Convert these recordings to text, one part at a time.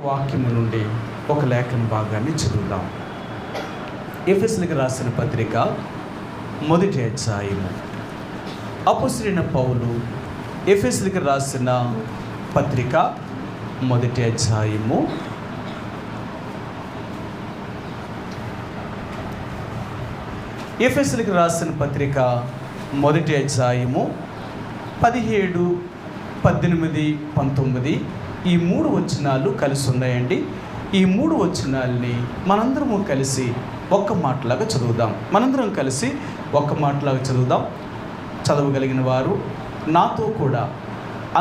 వాక్యము నుండి ఒక లేఖన భాగాన్ని చదువుదాం. ఎఫెసీయులకు రాసిన పత్రిక మొదటి అధ్యాయము. అపోస్తలుడైన పౌలు ఎఫెసీయులకు రాసిన పత్రిక మొదటి అధ్యాయము ఎఫెసీయులకు రాసిన పత్రిక మొదటి అధ్యాయము 17, 18, 19 ఈ 3 వచనాలు కలిసి ఉన్నాయండి. ఈ 3 వచనాల్ని మనందరము కలిసి ఒక్క మాటలాగా చదువుదాం. మనందరం కలిసి ఒక్క మాటలాగా చదువుదాం. చదవగలిగిన వారు నాతో కూడా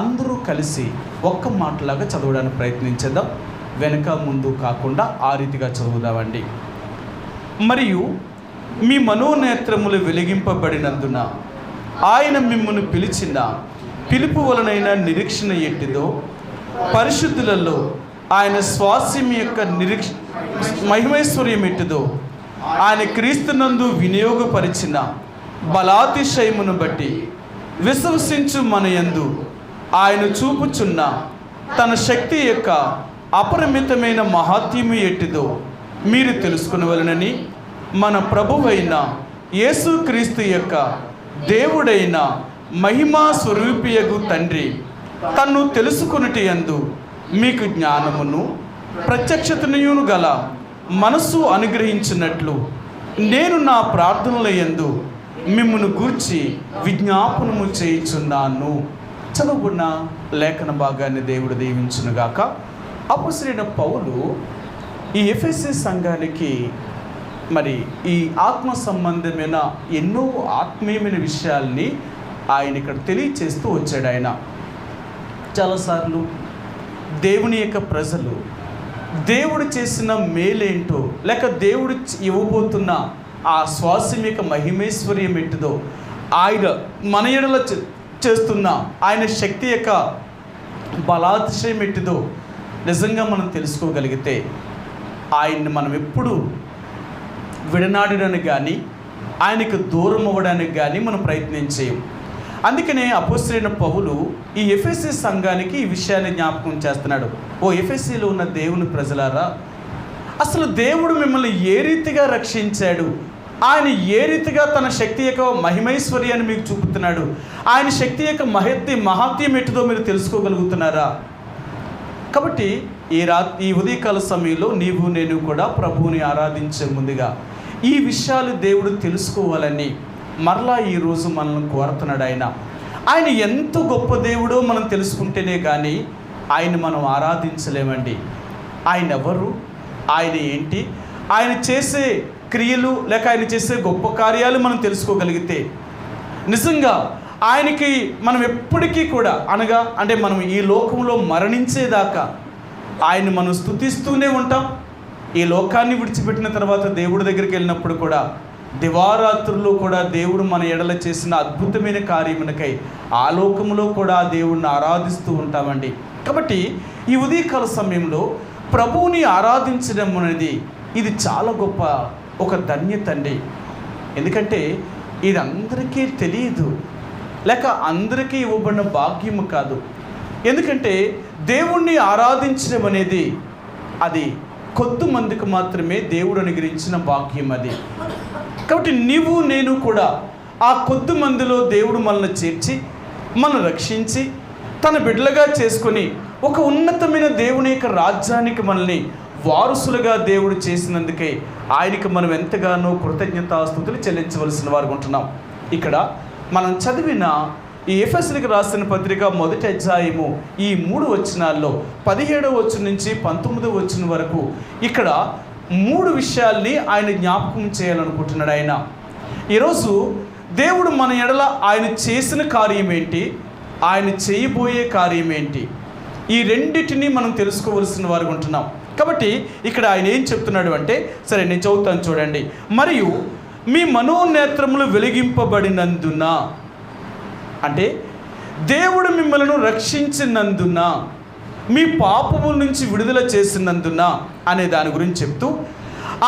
అందరూ కలిసి ఒక్క మాటలాగా చదవడానికి ప్రయత్నించేద్దాం. వెనక ముందు కాకుండా ఆ రీతిగా చదువుదామండి. మరియు మీ మనోనేత్రములు వెలిగింపబడినందున ఆయన మిమ్మల్ని పిలిచిన పిలుపు వలనైన నిరీక్షణ ఎట్టిదో, పరిశుద్ధులలో ఆయన స్వాస్యం యొక్క మహిమైశ్వర్యం ఎట్టిదో, ఆయన క్రీస్తునందు వినియోగపరిచిన బలాతిశయమును బట్టి విశ్వసించు మన యందు ఆయన చూపుచున్న తన శక్తి యొక్క అపరిమితమైన మహాత్మ్యము ఎట్టిదో మీరు తెలుసుకునవలెనని మన ప్రభువైన యేసుక్రీస్తు యొక్క దేవుడైన మహిమా స్వరూపియగు తండ్రి తన్ను తెలుసుకొనుట యందు మీకు జ్ఞానమును ప్రత్యక్షతను గల మనస్సు అనుగ్రహించినట్లు నేను నా ప్రార్థనల యందు మిమ్మును గూర్చి విజ్ఞాపనము చేయుచున్నాను. చదువుకున్న లేఖన భాగాన్ని దేవుడు దీవించునుగాక. అపోస్తలుడైన పౌలు ఈ ఎఫెసీ సంఘానికి మరి ఈ ఆత్మ సంబంధమైన ఎన్నో ఆత్మీయమైన విషయాల్ని ఆయన ఇక్కడ తెలియచేస్తూ వచ్చాడు. ఆయన చాలాసార్లు దేవుని యొక్క ప్రజలు దేవుడు చేసిన మేలేంటో, లేక దేవుడు ఇవ్వబోతున్న ఆ స్వాస్యం యొక్క మహిమేశ్వర్యం ఏంటిదో, ఆయన మన ఎడల చేస్తున్న ఆయన శక్తి యొక్క బలాతిశయం ఏంటిదో నిజంగా మనం తెలుసుకోగలిగితే ఆయన్ని మనం ఎప్పుడు విడనాడడానికి కానీ ఆయనకు దూరం అవ్వడానికి కానీ మనం ప్రయత్నం చేయం. అందుకనే అపోస్తలుడైన పౌలు ఈ ఎఫెసీ సంఘానికి ఈ విషయాన్ని జ్ఞాపకం చేస్తున్నాడు. ఓ ఎఫెసీలో ఉన్న దేవుని ప్రజలారా, అసలు దేవుడు మిమ్మల్ని ఏ రీతిగా రక్షించాడు, ఆయన ఏ రీతిగా తన శక్తి యొక్క మహిమైశ్వర్యాన్ని మీకు చూపుతున్నాడు, ఆయన శక్తి యొక్క మహాత్మ్యం ఎట్టుదో మీరు తెలుసుకోగలుగుతున్నారా? కాబట్టి ఈ ఉదయకాల సమయంలో నీవు నేను కూడా ప్రభువుని ఆరాధించే ముందుగా ఈ విషయాలు దేవుడు తెలుసుకోవాలని మరలా ఈరోజు మనల్ని కోరుతున్నాడు. ఆయన ఎంత గొప్ప దేవుడో మనం తెలుసుకుంటేనే కానీ ఆయన మనం ఆరాధించలేమండి. ఆయన ఎవరు, ఆయన ఏంటి, ఆయన చేసే క్రియలు లేక ఆయన చేసే గొప్ప కార్యాలు మనం తెలుసుకోగలిగితే నిజంగా ఆయనకి మనం ఎప్పటికీ కూడా అంటే మనం ఈ లోకంలో మరణించేదాకా ఆయన మనం స్తుతిస్తూనే ఉంటాం. ఈ లోకాన్ని విడిచిపెట్టిన తర్వాత దేవుడి దగ్గరికి వెళ్ళినప్పుడు కూడా దివారాత్రుల్లో కూడా దేవుడు మన ఎడల చేసిన అద్భుతమైన కార్యమునకై ఆ లోకంలో కూడా దేవుడిని ఆరాధిస్తూ ఉంటామండి. కాబట్టి ఈ ఉదయకాల సమయంలో ప్రభువుని ఆరాధించడం అనేది ఇది చాలా గొప్ప ఒక ధన్యత అండి. ఎందుకంటే ఇది అందరికీ తెలియదు, లేక అందరికీ ఇవ్వబడిన భాగ్యము కాదు. ఎందుకంటే దేవుణ్ణి ఆరాధించడం అనేది అది కొద్ది మందికి మాత్రమే దేవుడు అనుగ్రహించిన భాగ్యం అది. కాబట్టి నీవు నేను కూడా ఆ కొద్ది మందిలో దేవుడు మనల్ని చేర్చి మనల్ని రక్షించి తన బిడ్డలుగా చేసుకొని ఒక ఉన్నతమైన దేవుని యొక్క రాజ్యానికి మనల్ని వారసులుగా దేవుడు చేసినందుకే ఆయనకి మనం ఎంతగానో కృతజ్ఞతాస్తుతులు చెల్లించవలసిన వారు ఉంటున్నాం. ఇక్కడ మనం చదివిన ఈ ఎఫెసీయులకు రాసిన పత్రిక మొదటి అధ్యాయము ఈ 3 వచనాల్లో 17వ వచనం నుంచి 19వ వచనం వరకు ఇక్కడ 3 విషయాల్ని ఆయన జ్ఞాపకం చేయాలనుకుంటున్నాడు. ఆయన ఈరోజు దేవుడు మన ఎడల ఆయన చేసిన కార్యం ఏంటి, ఆయన చేయబోయే కార్యం ఏంటి, ఈ రెండింటినీ మనం తెలుసుకోవలసిన వారు ఉంటున్నాం. కాబట్టి ఇక్కడ ఆయన ఏం చెప్తున్నాడు అంటే, సరే నేను చదువుతాను చూడండి. మరియు మీ మనోనేత్రములు వెలిగింపబడినందున, అంటే దేవుడు మిమ్మల్ని రక్షించినందున, మీ పాపముల నుంచి విడుదల చేసినందున అనే దాని గురించి చెప్తూ,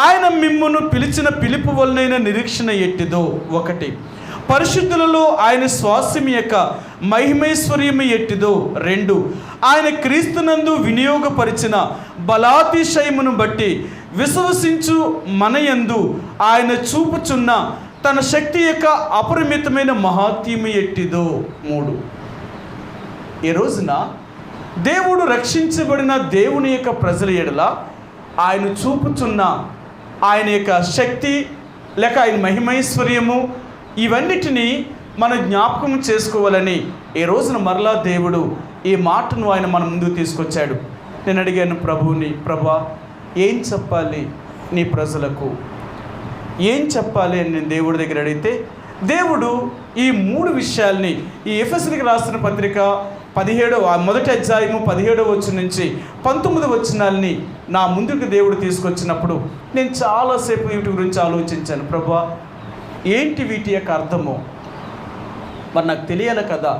ఆయన మిమ్మును పిలిచిన పిలుపు వలనైన నిరీక్షణ ఎట్టిదో, 1 పరిశుద్ధులలో ఆయన స్వాస్యం యొక్క మహిమైశ్వర్యము ఎట్టిదో. 2, ఆయన క్రీస్తునందు వినియోగపరిచిన బలాతిశయమును బట్టి విశ్వసించు మనయందు ఆయన చూపుచున్న తన శక్తి యొక్క అపరిమితమైన మహాత్మ్యము ఎట్టిదో. 3, ఈ రోజున దేవుడు రక్షించబడిన దేవుని యొక్క ప్రజల ఎడల ఆయన చూపుచున్న ఆయన యొక్క శక్తి లేక ఆయన మహిమైశ్వర్యము ఇవన్నిటినీ మనం జ్ఞాపకం చేసుకోవాలని ఈ రోజున మరలా దేవుడు ఈ మాటను ఆయన మన ముందుకు తీసుకొచ్చాడు. నేను అడిగాను ప్రభువుని, ప్రభా ఏం చెప్పాలి నీ ప్రజలకు, ఏం చెప్పాలి అని నేను దేవుడి దగ్గర అడిగితే దేవుడు ఈ 3 విషయాల్ని ఈ ఎఫెసీయులకు రాసిన పత్రిక 17వ మొదటి అధ్యాయము 17వ వచనం నుంచి 19వ వచనాల్ని నా ముందుకు దేవుడు తీసుకొచ్చినప్పుడు నేను చాలాసేపు వీటి గురించి ఆలోచించాను. ప్రభా ఏంటి వీటి యొక్క అర్థము, మరి నాకు తెలియాలి కదా.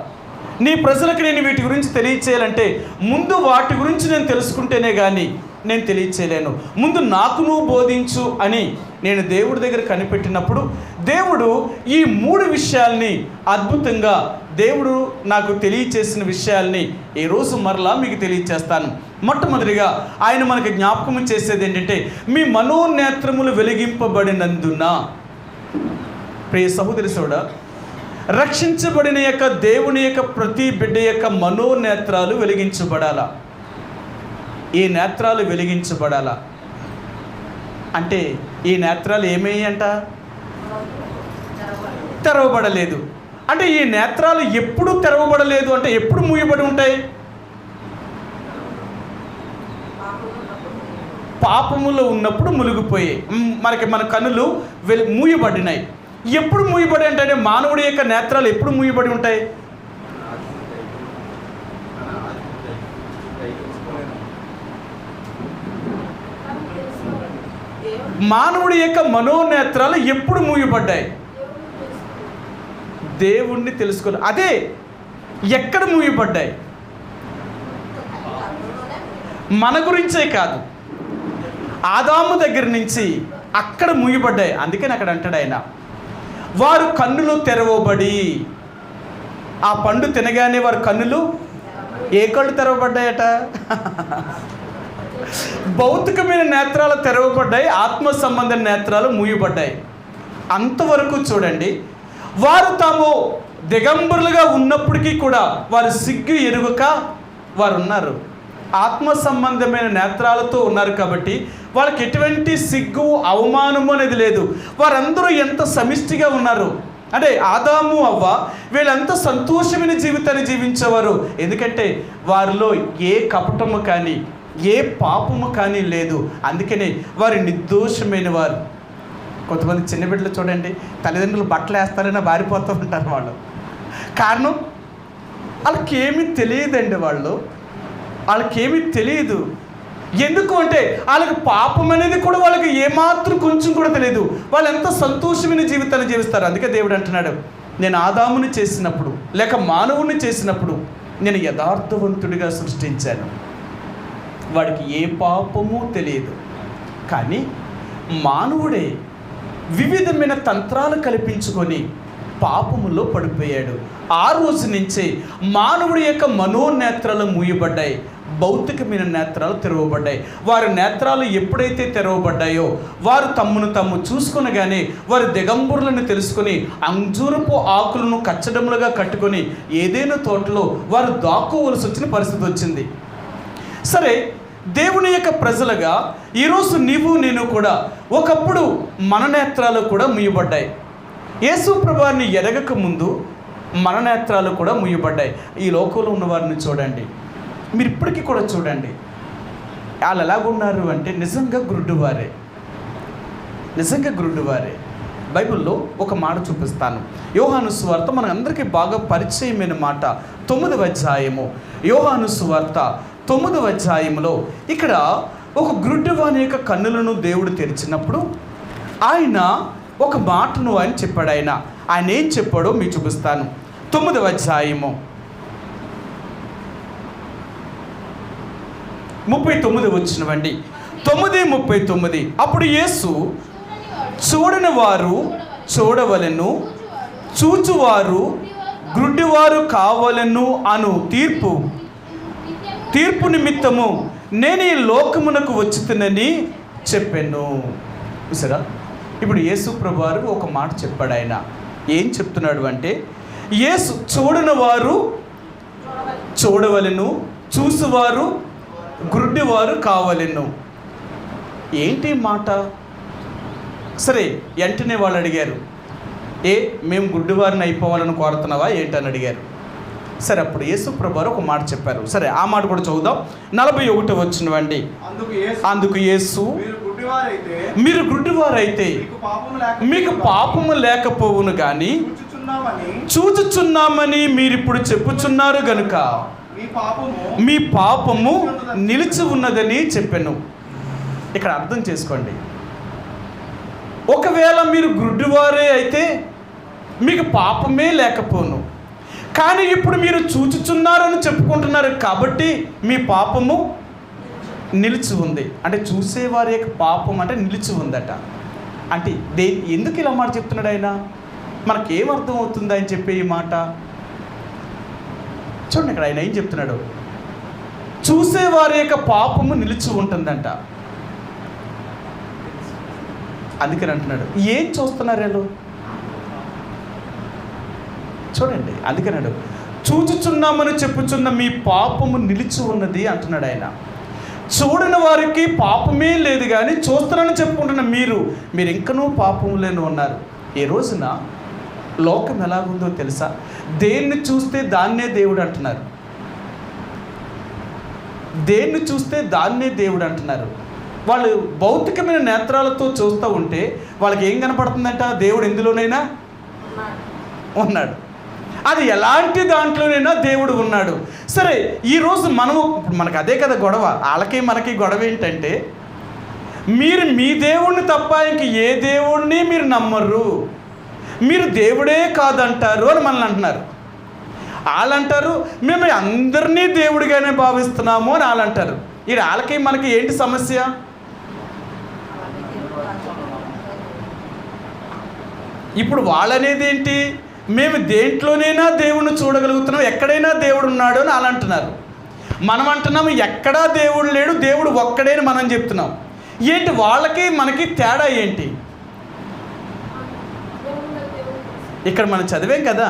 నీ ప్రజలకు నేను వీటి గురించి తెలియచేయాలంటే ముందు వాటి గురించి నేను తెలుసుకుంటేనే కానీ నేను తెలియచేయలేను. ముందు నాకు నువ్వు బోధించు అని నేను దేవుడి దగ్గర కనిపెట్టినప్పుడు దేవుడు ఈ 3 విషయాల్ని అద్భుతంగా దేవుడు నాకు తెలియచేసిన విషయాల్ని ఈరోజు మరలా మీకు తెలియచేస్తాను. మొట్టమొదటిగా ఆయన మనకు జ్ఞాపకం చేసేది ఏంటంటే, మీ మనోనేత్రములు వెలిగింపబడినందున. ప్రియ సహోదరి సోదరుడా, రక్షించబడిన యొక్క దేవుని యొక్క ప్రతి బిడ్డ యొక్క మనోనేత్రాలు వెలిగించబడాలా. ఈ నేత్రాలు వెలిగించబడాలా అంటే ఈ నేత్రాలు ఏమయ్యంట? తెరవబడలేదు. అంటే ఈ నేత్రాలు ఎప్పుడు తెరవబడలేదు అంటే ఎప్పుడు మూయబడి ఉంటాయి? పాపములో ఉన్నప్పుడు మునిగిపోయాయి. మన కన్నులు మూయబడినాయి. ఎప్పుడు మూయబడి అంటే మానవుడి యొక్క నేత్రాలు ఎప్పుడు మూయబడి ఉంటాయి? మానవుడి యొక్క మనోనేత్రాలు ఎప్పుడు మూయబడ్డాయి? దేవుణ్ణి తెలుసుకోవాలి. అదే ఎక్కడ మూయబడ్డాయి? మన గురించే కాదు, ఆదాము దగ్గర నుంచి అక్కడ మూయబడ్డాయి. అందుకని అక్కడ అంటాడు ఆయన, వారు కన్నులు తెరవబడి, ఆ పండు తినగానే వారి కన్నులు ఏ కళ్ళు తెరవబడ్డాయట? భౌతికమైన నేత్రాలు తెరవబడ్డాయి, ఆత్మ సంబంధ నేత్రాలు మూయబడ్డాయి. అంతవరకు చూడండి, వారు తాము దిగంబరులుగా ఉన్నప్పటికీ కూడా వారు సిగ్గు ఎరుగక వారు ఉన్నారు. ఆత్మ సంబంధమైన నేత్రాలతో ఉన్నారు కాబట్టి వాళ్ళకి ఎటువంటి సిగ్గు అవమానము అనేది లేదు. వారందరూ ఎంత సమిష్టిగా ఉన్నారు అంటే ఆదాము అవ్వ వీళ్ళంతా సంతోషమైన జీవితాన్ని జీవించేవారు. ఎందుకంటే వారిలో ఏ కపటము కానీ ఏ పాపము కానీ లేదు. అందుకనే వారు నిర్దోషమైన వారు. కొంతమంది చిన్న బిడ్డలు చూడండి, తల్లిదండ్రులు బట్టలు వేస్తారని బారిపోతూ ఉంటారు. వాళ్ళు కారణం వాళ్ళకేమీ తెలియదండి. వాళ్ళకేమీ తెలియదు. ఎందుకు అంటే వాళ్ళకి పాపం అనేది కూడా వాళ్ళకి ఏమాత్రం కొంచెం కూడా తెలియదు. వాళ్ళు ఎంత సంతోషమైన జీవితాన్ని జీవిస్తారు. అందుకే దేవుడు అంటున్నాడు, నేను ఆదాముని చేసినప్పుడు లేక మానవుని చేసినప్పుడు నేను యథార్థవంతుడిగా సృష్టించాను. వాడికి ఏ పాపము తెలియదు. కానీ మానవుడే వివిధమైన తంత్రాలు కల్పించుకొని పాపములో పడిపోయాడు. ఆ రోజు నుంచే మానవుడి యొక్క మనోనేత్రాలు మూయబడ్డాయి, భౌతికమైన నేత్రాలు తెరవబడ్డాయి. వారి నేత్రాలు ఎప్పుడైతే తెరవబడ్డాయో వారు తమ్మును తాము చూసుకొనగానే వారి దిగంబరులను తెలుసుకొని అంజూరపు ఆకులను కచ్చడములుగా కట్టుకొని ఏదైనా తోటలో వారు దాక్కోవలసి వచ్చిన పరిస్థితి వచ్చింది. సరే, దేవుని యొక్క ప్రజలుగా ఈరోజు నీవు నేను కూడా ఒకప్పుడు మన నేత్రాలు కూడా మూయబడ్డాయి. యేసు ప్రభువుని ఎరగక ముందు మన నేత్రాలు కూడా మూయబడ్డాయి. ఈ లోకంలో ఉన్న వారిని చూడండి, మీరు ఇప్పటికీ కూడా చూడండి, వాళ్ళు ఎలాగున్నారు అంటే నిజంగా గుడ్డివారే, నిజంగా గుడ్డివారే. బైబిల్లో ఒక మాట చూపిస్తాను. యోహాను సువార్త మన అందరికీ బాగా పరిచయమైన మాట, 9వ అధ్యాయము. యోహాను సువార్త 9వ అధ్యాయంలో ఇక్కడ ఒక గుడ్డివాని యొక్క కన్నులను దేవుడు తెరిచినప్పుడు ఆయన ఒక మాటను ఆయన చెప్పాడు. ఆయన ఏం చెప్పాడో మీకు చూపిస్తాను. 9వ అధ్యాయము 39 వచ్చినవండి. 9:39. అప్పుడు యేసు, చూడని వారు చూడవలెను, చూచువారు గ్రుడ్డివారు కావలెను అను తీర్పు నిమిత్తము నేను ఈ లోకమునకు వచ్చితినని చెప్పాను. చూసారా, ఇప్పుడు యేసు ప్రభువారు ఒక మాట చెప్పాడు. ఆయన ఏం చెప్తున్నాడు అంటే, యేసు చూడని వారు చూడవలెను, చూసువారు గుడ్డివారు కావలెను. ఏంటి మాట? సరే, వెంటనే వాళ్ళు అడిగారు, మేము గుడ్డివారిని అయిపోవాలని కోరుతున్నావా ఏంటని అడిగారు. సరే, అప్పుడు యేసు ప్రభువారు ఒక మాట చెప్పారు. సరే, ఆ మాట కూడా చదువుదాం. 41 వచ్చినవండి. అందుకు యేసు, మీరు గుడ్డివారైతే మీకు పాపము లేకపోవును కానీ చూచుచున్నామని మీరిప్పుడు చెప్పుచున్నారు గనుక మీ పాపము నిలిచి ఉన్నదని చెప్పాను. ఇక్కడ అర్థం చేసుకోండి, ఒకవేళ మీరు గుడ్డివారే అయితే మీకు పాపమే లేకపోను, కానీ ఇప్పుడు మీరు చూచుచున్నారని చెప్పుకుంటున్నారు కాబట్టి మీ పాపము నిలిచి ఉంది. అంటే చూసేవారి యొక్క పాపం అంటే నిలిచి ఉందట. అంటే ఎందుకు ఇలా మాట చెప్తున్నాడు ఆయన? మనకేమర్థం అవుతుంది ఆయన చెప్పే ఈ మాట? చూడండి, ఇక్కడ ఆయన ఏం చెప్తున్నాడు, చూసేవారి యొక్క పాపము నిలిచి ఉంటుందంట. అందుకని అంటున్నాడు, ఏం చూస్తున్నారు వీళ్ళు? చూడండి, అందుకన్నాడు, చూచుచున్నామని చెప్పుచున్న మీ పాపము నిలిచి ఉన్నది అంటున్నాడు ఆయన. చూడని వారికి పాపమే లేదు, కానీ చూస్తానని చెప్పుకుంటున్న మీరు ఇంకనూ పాపములేని ఉన్నారు. ఈ రోజున లోకం ఎలాగుందో తెలుసా? దేన్ని చూస్తే దాన్నే దేవుడు అంటున్నారు, దేన్ని చూస్తే దాన్నే దేవుడు అంటున్నారు. వాళ్ళు భౌతికమైన నేత్రాలతో చూస్తూ ఉంటే వాళ్ళకి ఏం కనపడుతుందంట? దేవుడు ఎందులోనైనా ఉన్నాడు. అది ఎలాంటి దాంట్లోనైనా దేవుడు ఉన్నాడు. సరే, ఈరోజు మనకు అదే కదా గొడవ. వాళ్ళకి మనకి గొడవ ఏంటంటే, మీరు మీ దేవుణ్ణి తప్ప ఇంక ఏ దేవుణ్ణి మీరు నమ్మరు, మీరు దేవుడే కాదంటారు అని మనల్ని అంటున్నారు. వాళ్ళంటారు మేము అందరినీ దేవుడిగానే భావిస్తున్నాము అని వాళ్ళంటారు. వాళ్ళకి మనకి ఏంటి సమస్య? ఇప్పుడు వాళ్ళనేది ఏంటి? మేము దేంట్లోనైనా దేవుణ్ణి చూడగలుగుతున్నాం, ఎక్కడైనా దేవుడు ఉన్నాడు అని వాళ్ళు అంటున్నారు. మనం అంటున్నాము ఎక్కడా దేవుడు లేడు, దేవుడు ఒక్కడే అని మనం చెప్తున్నాం. ఏంటి వాళ్ళకి మనకి తేడా ఏంటి? ఇక్కడ మనం చదివాం కదా,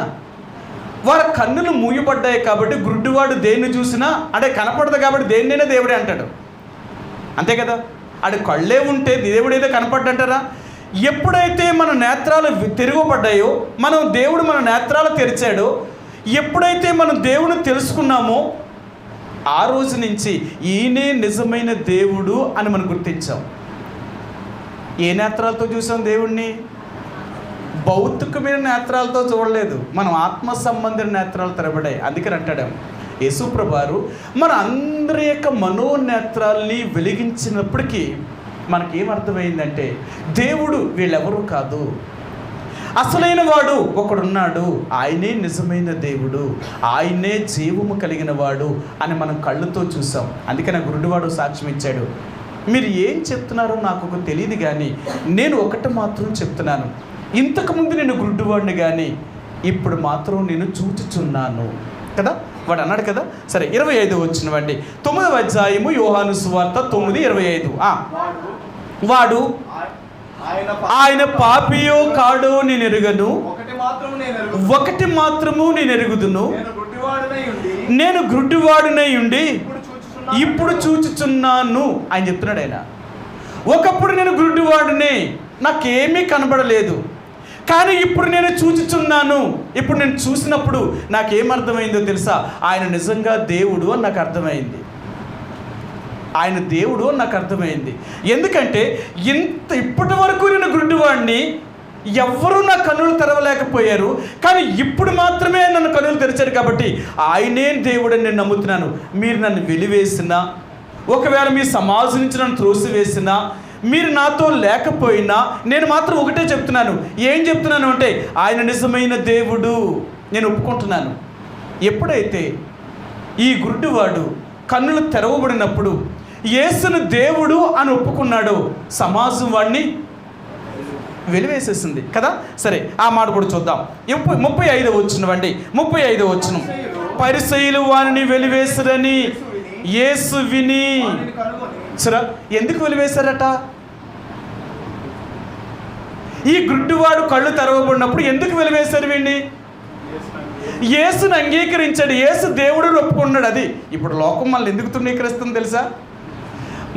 వారి కన్నులు మూయబడ్డాయి కాబట్టి గుడ్డివాడు దేన్ని చూసినా అంటే కనపడదు కాబట్టి దేన్నైనా దేవుడే అంటాడు. అంతే కదా, ఆడి కళ్ళే ఉంటే దేవుడేదో కనపడ్డంటారా? ఎప్పుడైతే మన నేత్రాలు తిరగబడ్డాయో, దేవుడు మన నేత్రాలు తెరిచాడో, ఎప్పుడైతే మనం దేవుని తెలుసుకున్నామో ఆ రోజు నుంచి ఈయనే నిజమైన దేవుడు అని మనం గుర్తించాం. ఏ నేత్రాలతో చూసాం దేవుణ్ణి? భౌతికమైన నేత్రాలతో చూడలేదు, మనం ఆత్మ సంబంధిత నేత్రాలు తెరబడ్డాయి. అందుకని అంటాడు యేసు ప్రభువారు, మన అందరి యొక్క మనోనేత్రాల్ని వెలిగించినప్పటికీ మనకేమర్థమైందంటే దేవుడు వీళ్ళెవరూ కాదు, అసలైన వాడు ఒకడున్నాడు, ఆయనే నిజమైన దేవుడు, ఆయనే జీవము కలిగిన వాడు అని మనం కళ్ళుతో చూసాం. అందుకని గురుడివాడు సాక్ష్యం ఇచ్చాడు, మీరు ఏం చెప్తున్నారో నాకు తెలియదు, కానీ నేను ఒకటి మాత్రం చెప్తున్నాను, ఇంతకుముందు నేను గురుడివాడిని కానీ ఇప్పుడు మాత్రం నేను చూచుచున్నాను కదా. వాడు అన్నాడు కదా. సరే, 25 వచ్చినవండి. 9వ అధ్యాయము యోహాను సువార్త 9:25. వాడు ఆయన పాపియో కాడో నేను ఎరుగను, ఒకటి మాత్రము నేను ఎరుగుదును, నేను గుడ్డివాడునై ఉండి ఇప్పుడు చూచుచున్నాను ఆయన చెప్తున్నాడు. ఆయన ఒకప్పుడు నేను గుడ్డివాడినే, నాకేమీ కనబడలేదు, కానీ ఇప్పుడు నేను చూచుచున్నాను. ఇప్పుడు నేను చూసినప్పుడు నాకేమర్థమైందో తెలుసా? ఆయన నిజంగా దేవుడు అని నాకు అర్థమైంది, ఆయన దేవుడు అని నాకు అర్థమైంది. ఎందుకంటే ఇప్పటి వరకు నేను గుడ్డివాడిని, ఎవ్వరూ నా కన్నులు తెరవలేకపోయారు, కానీ ఇప్పుడు మాత్రమే నన్ను కన్నులు తెరిచారు కాబట్టి ఆయనే దేవుడని నేను నమ్ముతున్నాను. మీరు నన్ను వెలివేసినా, ఒకవేళ మీ సమాజం నుంచి నన్ను త్రోసివేసినా, మీరు నాతో లేకపోయినా నేను మాత్రం ఒకటే చెప్తున్నాను. ఏం చెప్తున్నాను అంటే ఆయన నిజమైన దేవుడు నేను ఒప్పుకుంటున్నాను. ఎప్పుడైతే ఈ గుడ్డివాడు కన్నులు తెరవబడినప్పుడు యేసును దేవుడు అని ఒప్పుకున్నాడో సమాజం వాడిని వెలివేసేసింది కదా. సరే, ఆ మాట కూడా చూద్దాం. 35వ వచనం అండి, 35వ వచనం. పరిసయ్యులు వారిని వెలివేసిరని యేసు విని. సరే, ఎందుకు వెలివేశారట? ఈ గుడ్డివాడు కళ్ళు తెరవబడినప్పుడు ఎందుకు వెలివేశారు వీడిని? యేసుని అంగీకరించాడు, యేసు దేవుడు ఒప్పుకున్నాడు. అది ఇప్పుడు లోకం మనల్ని ఎందుకు తృణీకరిస్తుంది తెలుసా?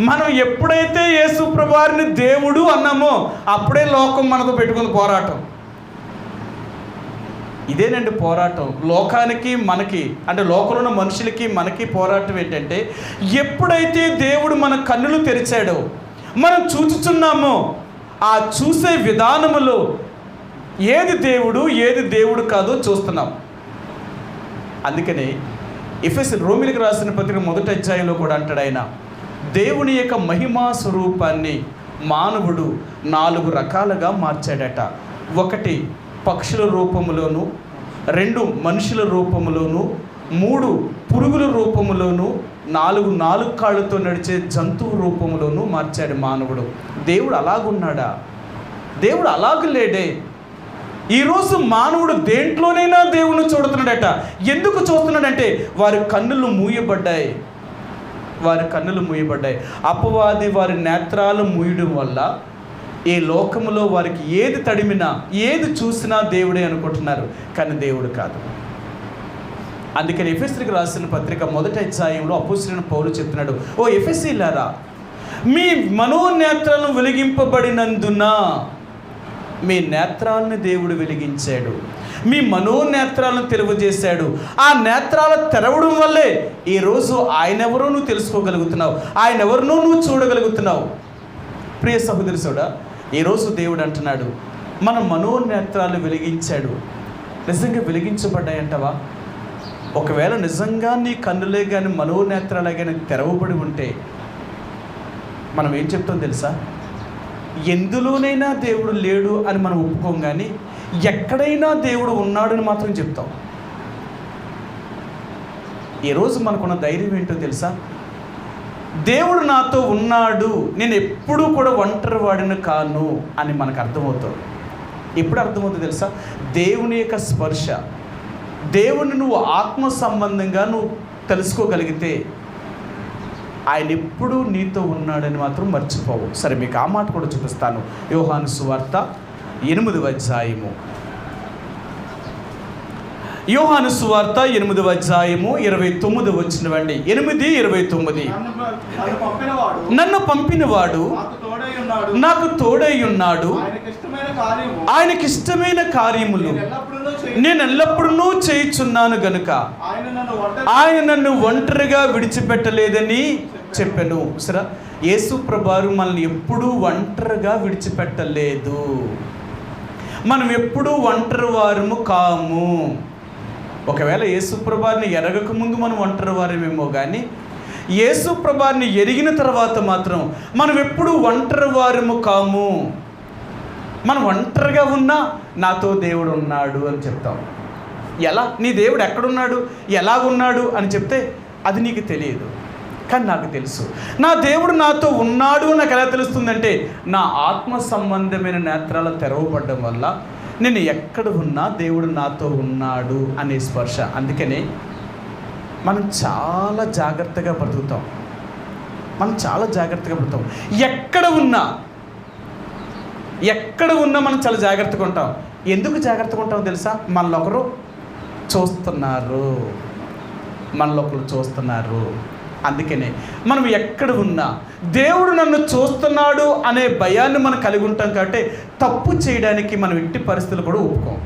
మనం ఎప్పుడైతే యేసు ప్రభువారిని దేవుడు అన్నామో అప్పుడే లోకం మనతో పెట్టుకుంది పోరాటం. ఇదేనండి పోరాటం. లోకానికి మనకి, అంటే లోకంలో ఉన్న మనుషులకి మనకి పోరాటం ఏంటంటే, ఎప్పుడైతే దేవుడు మన కన్నులు తెరిచాడో, మనం చూచుచున్నామో, ఆ చూసే విధానములో ఏది దేవుడు ఏది దేవుడు కాదో చూస్తున్నాం. అందుకని రోమీయులకు రాసిన పత్రిక 1వ అధ్యాయంలో కూడా అంటాడు ఆయన, దేవుని యొక్క మహిమా స్వరూపాన్ని మానవుడు 4 రకాలుగా మార్చాడట. 1 పక్షుల రూపములోను, 2 మనుషుల రూపములోను, 3 పురుగుల రూపములోను, 4 కాళ్ళతో నడిచే జంతువు రూపంలోనూ మార్చాడు మానవుడు. దేవుడు అలాగున్నాడా? దేవుడు అలాగు లేడే. ఈరోజు మానవుడు దేంట్లోనైనా దేవుణ్ణి చూడుతున్నాడట. ఎందుకు చూస్తున్నాడంటే వారి కన్నులు మూయబడ్డాయి, వారి కన్నులు మూయబడ్డాయి. అపవాది వారి నేత్రాలు మూయడం వల్ల ఈ లోకములో వారికి ఏది తడిమినా ఏది చూసినా దేవుడే అనుకుంటున్నారు, కానీ దేవుడు కాదు. అందుకని ఎఫెసీయులకు రాసిన పత్రిక 1వ అధ్యాయంలో అపోస్తలుడైన పౌలు చెప్తున్నాడు, ఓ ఎఫెసీయులారా, మీ మనోనేత్రాలను వెలిగింపబడినందున, మీ నేత్రాలను దేవుడు వెలిగించాడు, మీ మనోనేత్రాలను తెరవజేశాడు. ఆ నేత్రాలు తెరవడం వల్లే ఈరోజు ఆయన ఎవరో నువ్వు తెలుసుకోగలుగుతున్నావు, ఆయన ఎవరినో నువ్వు చూడగలుగుతున్నావు. ప్రియ సహోదరుడా, ఈరోజు దేవుడు అంటున్నాడు, మన మనోనేత్రాలు వెలిగించాడు. నిజంగా వెలిగించబడ్డాయంటవా? ఒకవేళ నిజంగా నీ కన్నులే కానీ మనోనేత్రాలే కానీ తెరవబడి ఉంటే మనం ఏం చెప్తాం తెలుసా? ఎందులోనైనా దేవుడు లేడు అని మనం ఒప్పుకోం, కానీ ఎక్కడైనా దేవుడు ఉన్నాడని మాత్రం చెప్తాం. ఈరోజు మనకున్న ధైర్యం ఏంటో తెలుసా? దేవుడు నాతో ఉన్నాడు, నేను ఎప్పుడూ కూడా ఒంటరి వాడిని కాను అని మనకు అర్థమవుతుంది. ఎప్పుడు అర్థమవుతుంది తెలుసా? దేవుని యొక్క స్పర్శ, దేవుని నువ్వు ఆత్మ సంబంధంగా నువ్వు తెలుసుకోగలిగితే ఆయన ఎప్పుడూ నీతో ఉన్నాడని మాత్రం మర్చిపోవు. సరే, మీకు ఆ మాట కూడా చూపిస్తాను. యోహాను సువార్త 8వ అధ్యాయము, యోహాను సువార్త 8వ అధ్యాయము 29వ వచనం అండి. 8:29. నన్ను పంపినవాడు నాకు తోడై ఉన్నాడు, ఆయనకి ఇష్టమైన కార్యములు నేను ఎల్లప్పుడూ చేయుచున్నాను గనుక ఆయన నన్ను ఒంటరిగా విడిచిపెట్టలేదని చెప్పాను. సరే, యేసు ప్రభువారు మనల్ని ఎప్పుడూ ఒంటరిగా విడిచిపెట్టలేదు. మనం ఎప్పుడూ ఒంటరి వారము కాము. ఒకవేళ యేసు ప్రభువారిని ఎరగక ముందు మనం ఒంటరి వారమేమో, కానీ యేసు ప్రభువారిని ఎరిగిన తర్వాత మాత్రం మనం ఎప్పుడూ ఒంటరి వారము కాము. మనం ఒంటరిగా ఉన్నా నాతో దేవుడు ఉన్నాడు అని చెప్తాం. ఎలా? నీ దేవుడు ఎక్కడున్నాడు, ఎలాగున్నాడు అని చెప్తే అది నీకు తెలియదు, కానీ నాకు తెలుసు. నా దేవుడు నాతో ఉన్నాడు నాకు ఎలా తెలుస్తుందంటే, నా ఆత్మ సంబంధమైన నేత్రాలు తెరవబడడం వల్ల నేను ఎక్కడ ఉన్నా దేవుడు నాతో ఉన్నాడు అనే స్పర్శ. అందుకనే మనం చాలా జాగ్రత్తగా బ్రతుకుతాం. ఎక్కడ ఉన్నా మనం చాలా జాగ్రత్తగా ఉంటాం. ఎందుకు జాగ్రత్తగా ఉంటామో తెలుసా? మనలో ఒకరు చూస్తున్నారు. అందుకనే మనం ఎక్కడ ఉన్నా దేవుడు నన్ను చూస్తున్నాడు అనే భయాన్ని మనం కలిగి ఉంటాం. కాబట్టి తప్పు చేయడానికి మనం ఎట్టి పరిస్థితులు కూడా ఒప్పుకోం.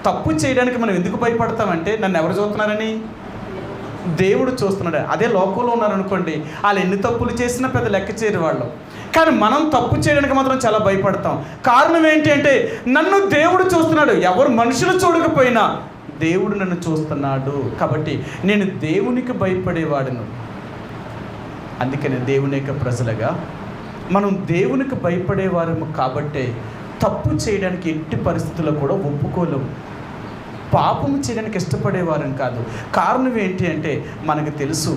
తప్పు చేయడానికి మనం ఎందుకు భయపడతామంటే, నన్ను ఎవరు చూస్తున్నారని? దేవుడు చూస్తున్నాడు. అదే లోకంలో ఉన్నారనుకోండి, వాళ్ళు ఎన్ని తప్పులు చేసినా పెద్ద లెక్క చేయరు వాళ్ళు. కానీ మనం తప్పు చేయడానికి మాత్రం చాలా భయపడతాం. కారణం ఏంటి అంటే, నన్ను దేవుడు చూస్తున్నాడు. ఎవరు మనుషులు చూడకపోయినా దేవుడు నన్ను చూస్తున్నాడు. కాబట్టి నేను దేవునికి భయపడేవాడును. అందుకని దేవుని యొక్క ప్రజలుగా మనం దేవునికి భయపడేవారము. కాబట్టే తప్పు చేయడానికి ఎట్టి పరిస్థితుల్లో కూడా ఒప్పుకోలేము. పాపము చేయడానికి ఇష్టపడేవారం కాదు. కారణం ఏంటి అంటే, మనకు తెలుసు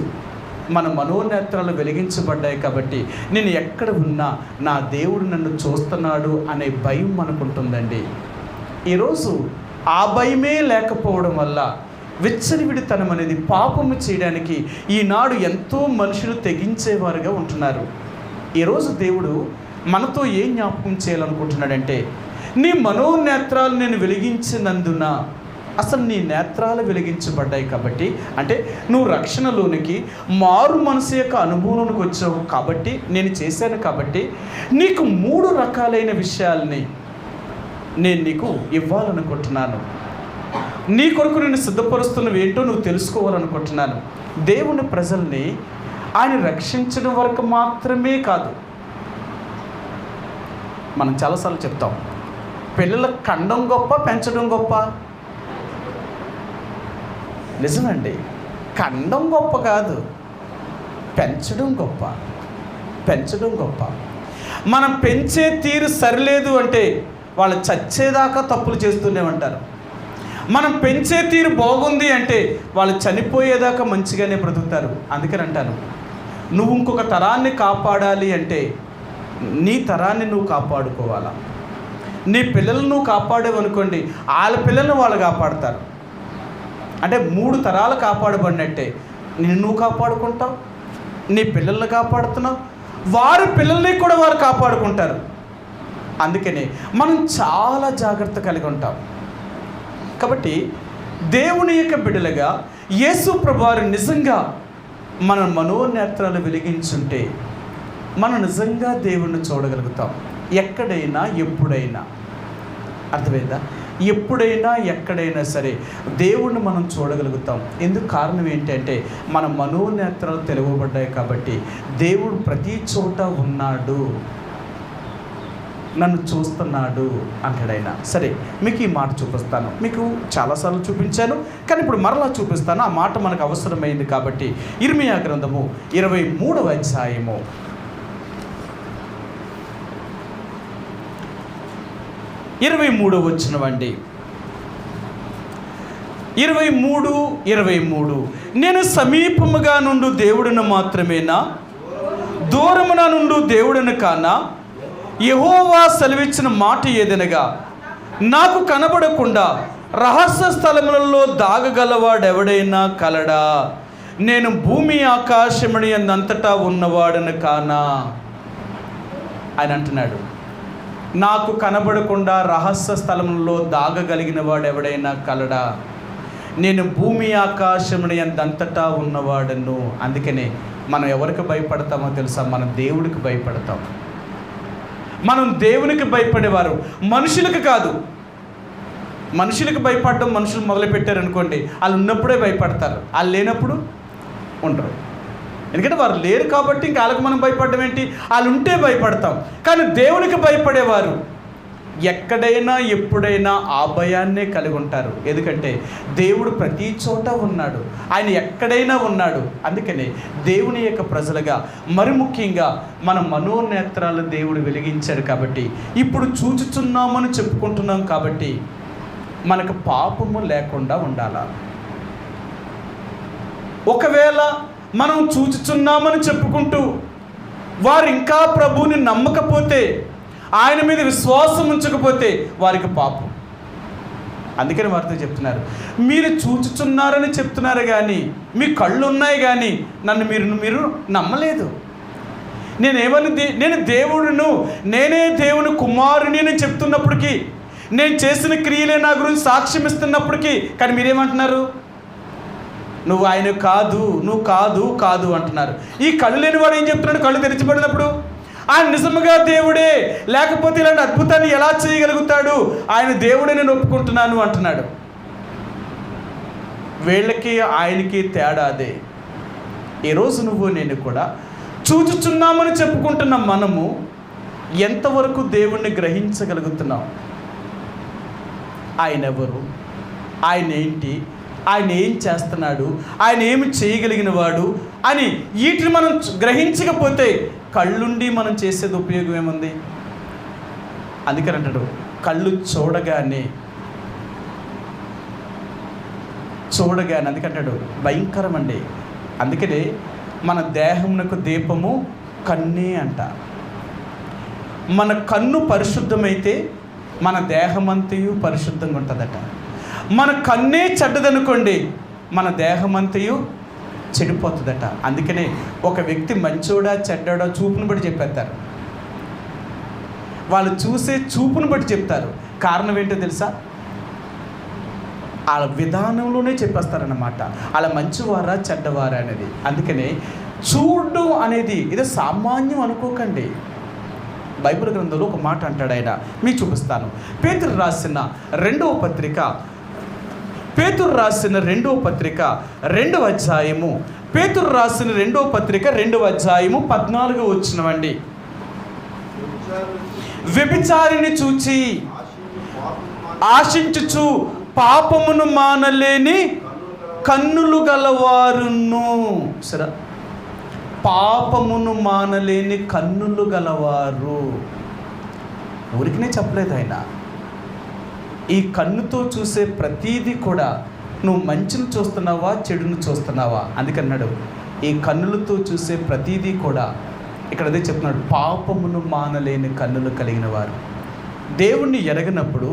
మన మనోనేత్రాలు వెలిగించబడ్డాయి కాబట్టి నేను ఎక్కడ ఉన్నా నా దేవుడు నన్ను చూస్తున్నాడు అనే భయం మనకుంటుందండి. ఈరోజు ఆ భయమే లేకపోవడం వల్ల విచ్చలవిడితనం అనేది పాపము చేయడానికి ఈనాడు ఎంతో మనుషులు తెగించేవారుగా ఉంటున్నారు. ఈరోజు దేవుడు మనతో ఏం జ్ఞాపకం చేయాలనుకుంటున్నాడంటే, నీ మనోనేత్రాలు నేను వెలిగించినందున, అసలు నీ నేత్రాలు వెలిగించబడ్డాయి కాబట్టి, అంటే నువ్వు రక్షణలోనికి మారు మనసు యొక్క అనుభవంలోనికి వచ్చావు కాబట్టి, నేను చేశాను కాబట్టి నీకు 3 రకాలైన విషయాల్ని నేను నీకు ఇవ్వాలనుకుంటున్నాను. నీ కొరకు నేను సిద్ధపరుస్తున్నవి ఏంటో నువ్వు తెలుసుకోవాలనుకుంటున్నాను. దేవుని ప్రజల్ని ఆయన రక్షించడం వరకు మాత్రమే కాదు. మనం చాలాసార్లు చెప్తాం, పిల్లల కండం గొప్ప, పెంచడం గొప్ప. నిజమండి, కండం గొప్ప కాదు, పెంచడం గొప్ప. పెంచడం గొప్ప. మనం పెంచే తీరు సరిలేదు అంటే వాళ్ళు చచ్చేదాకా తప్పులు చేస్తూనే ఉంటారు. మనం పెంచే తీరు బాగుంది అంటే వాళ్ళు చనిపోయేదాకా మంచిగానే బ్రతుకుతారు. అందుకని అంటాను, నువ్వు ఇంకొక తరాన్ని కాపాడాలి అంటే నీ తరాన్ని నువ్వు కాపాడుకోవాలా. నీ పిల్లలను నువ్వు కాపాడేవనుకోండి, వాళ్ళ పిల్లలను వాళ్ళు కాపాడతారు. అంటే 3 తరాలు కాపాడబడినట్టే. నిన్ను నువ్వు కాపాడుకుంటావు, నీ పిల్లల్ని కాపాడుతున్నావు, వారి పిల్లల్ని కూడా వారు కాపాడుకుంటారు. అందుకనే మనం చాలా జాగ్రత్త కలిగి ఉంటాం. కాబట్టి దేవుని యొక్క బిడ్డలుగా యేసు ప్రభువారు నిజంగా మన మనోనేత్రాలు వెలిగించుంటే మనం నిజంగా దేవుణ్ణి చూడగలుగుతాం. ఎక్కడైనా ఎప్పుడైనా. అర్థమైందా? ఎప్పుడైనా ఎక్కడైనా సరే దేవుణ్ణి మనం చూడగలుగుతాం. ఎందుకు? కారణం ఏంటంటే మన మనోనేత్రాలు తెరవబడ్డాయి కాబట్టి. దేవుడు ప్రతి చోట ఉన్నాడు, నన్ను చూస్తున్నాడు అంటాడైనా. సరే, మీకు ఈ మాట చూపిస్తాను. మీకు చాలాసార్లు చూపించాను, కానీ ఇప్పుడు మరలా చూపిస్తాను. ఆ మాట మనకు అవసరమైంది కాబట్టి. ఇర్మియా గ్రంథము 23వ అధ్యాయము 23వ వచనమండి. 23 నేను సమీపముగా నుండు దేవుడిని మాత్రమేనా, దూరమున నుండు దేవుడిని కానా? యెహోవా సెలవిచ్చిన మాట ఏదనగా, నాకు కనబడకుండా రహస్య స్థలములలో దాగగలవాడెవడైనా కలడా? నేను భూమి ఆకాశముని అంతటా ఉన్నవాడని కానా? ఆయన అంటున్నాడు, నాకు కనబడకుండా రహస్య స్థలములలో దాగగలిగిన వాడు ఎవడైనా కలడా? నేను భూమి ఆకాశముని అంతటా ఉన్నవాడను. అందుకనే మనం ఎవరికి భయపడతామో తెలుసా? మనం దేవుడికి భయపడతాం. మనం దేవునికి భయపడేవారు, మనుషులకు కాదు. మనుషులకు భయపడడం మనుషులు మొదలుపెట్టారనుకోండి, వాళ్ళు ఉన్నప్పుడే భయపడతారు, వాళ్ళు లేనప్పుడు ఉండరు. ఎందుకంటే వారు లేరు కాబట్టి ఇంకా వాళ్ళకి మనం భయపడడం ఏంటి? వాళ్ళు ఉంటే భయపడతాం. కానీ దేవునికి భయపడేవారు ఎక్కడైనా ఎప్పుడైనా ఆ భయాన్నే కలిగి ఉంటారు. ఎందుకంటే దేవుడు ప్రతి చోట ఉన్నాడు, ఆయన ఎక్కడైనా ఉన్నాడు. అందుకనే దేవుని యొక్క ప్రజలుగా మరి ముఖ్యంగా మన మనోనేత్రాలు దేవుడు వెలిగించాడు కాబట్టి ఇప్పుడు చూచుచున్నామని చెప్పుకుంటున్నాం కాబట్టి మనకు పాపము లేకుండా ఉండాలా. ఒకవేళ మనం చూచుచున్నామని చెప్పుకుంటూ వారు ఇంకా ప్రభువుని నమ్మకపోతే, ఆయన మీద విశ్వాసం ఉంచకపోతే వారికి పాపం. అందుకని వారితో చెప్తున్నారు, మీరు చూచుచున్నారని చెప్తున్నారు కానీ మీ కళ్ళు ఉన్నాయి కానీ నన్ను మీరు నమ్మలేదు. నేను దేవుడును, నేనే దేవుని కుమారుని అని చెప్తున్నప్పటికీ, నేను చేసిన క్రియలే నా గురించి సాక్ష్యం ఇస్తున్నప్పటికీ, కానీ మీరేమంటున్నారు? నువ్వు ఆయన కాదు, నువ్వు కాదు అంటున్నారు. ఈ కళ్ళు లేని వాడు ఏం చెప్తున్నాడు? కళ్ళు తెరిచిపడినప్పుడు ఆయన నిజముగా దేవుడే, లేకపోతే ఇలాంటి అద్భుతాన్ని ఎలా చేయగలుగుతాడు? ఆయన దేవుడే, నేను ఒప్పుకుంటున్నాను అంటున్నాడు. వీళ్ళకి ఆయనకి తేడా అదే. ఈరోజు నువ్వు నేను కూడా చూచుచున్నామని చెప్పుకుంటున్న మనము ఎంతవరకు దేవుణ్ణి గ్రహించగలుగుతున్నాం? ఆయన ఎవరు, ఆయన ఏంటి, ఆయన ఏం చేస్తున్నాడు, ఆయన ఏమి చేయగలిగిన వాడు అని వీటిని మనం గ్రహించకపోతే కళ్ళుండి మనం చేసేది ఉపయోగం ఏముంది? అందుకని అంటాడు, కళ్ళు చూడగానే అందుకంటాడు భయంకరం అండి. అందుకనే మన దేహమునకు దీపము కన్నే అంట. మన కన్ను పరిశుద్ధమైతే మన దేహమంతయు పరిశుద్ధంగా ఉంటుందట. మన కన్నే చెడ్డదనుకోండి, మన దేహమంతయు చెడిపోతుందట. అందుకనే ఒక వ్యక్తి మంచోడా చెడ్డాడా చూపును బట్టి చెప్పేస్తారు. వాళ్ళు చూసే చూపును బట్టి చెప్తారు. కారణం ఏంటో తెలుసా? వాళ్ళ విధానంలోనే చెప్పేస్తారన్నమాట, వాళ్ళ మంచివారా చెడ్డవారా అనేది. అందుకనే చూడడం అనేది ఇదే సామాన్యం అనుకోకండి. బైబిల్ గ్రంథంలో ఒక మాట అంటాడు ఆయన, మీకు చూపిస్తాను. పేతురు రాసిన రెండవ పత్రిక 2వ అధ్యాయము, పేతురు రాసిన 2వ పత్రిక 2వ అధ్యాయము 14వ వచనమండి. వ్యభిచారిని చూచి ఆశించుచు పాపమును మానలేని కన్నులు గలవారును. సరే, పాపమును మానలేని కన్నులు గలవారు. ఊరికినే చెప్పలేదు ఆయన. ఈ కన్నుతో చూసే ప్రతీది కూడా నువ్వు మంచిని చూస్తున్నావా చెడును చూస్తున్నావా? అందుకన్నాడు ఈ కన్నులతో చూసే ప్రతీది కూడా, ఇక్కడ అదే చెప్తున్నాడు, పాపమును మానలేని కన్నులు కలిగిన వారు. దేవుణ్ణి ఎరగనప్పుడు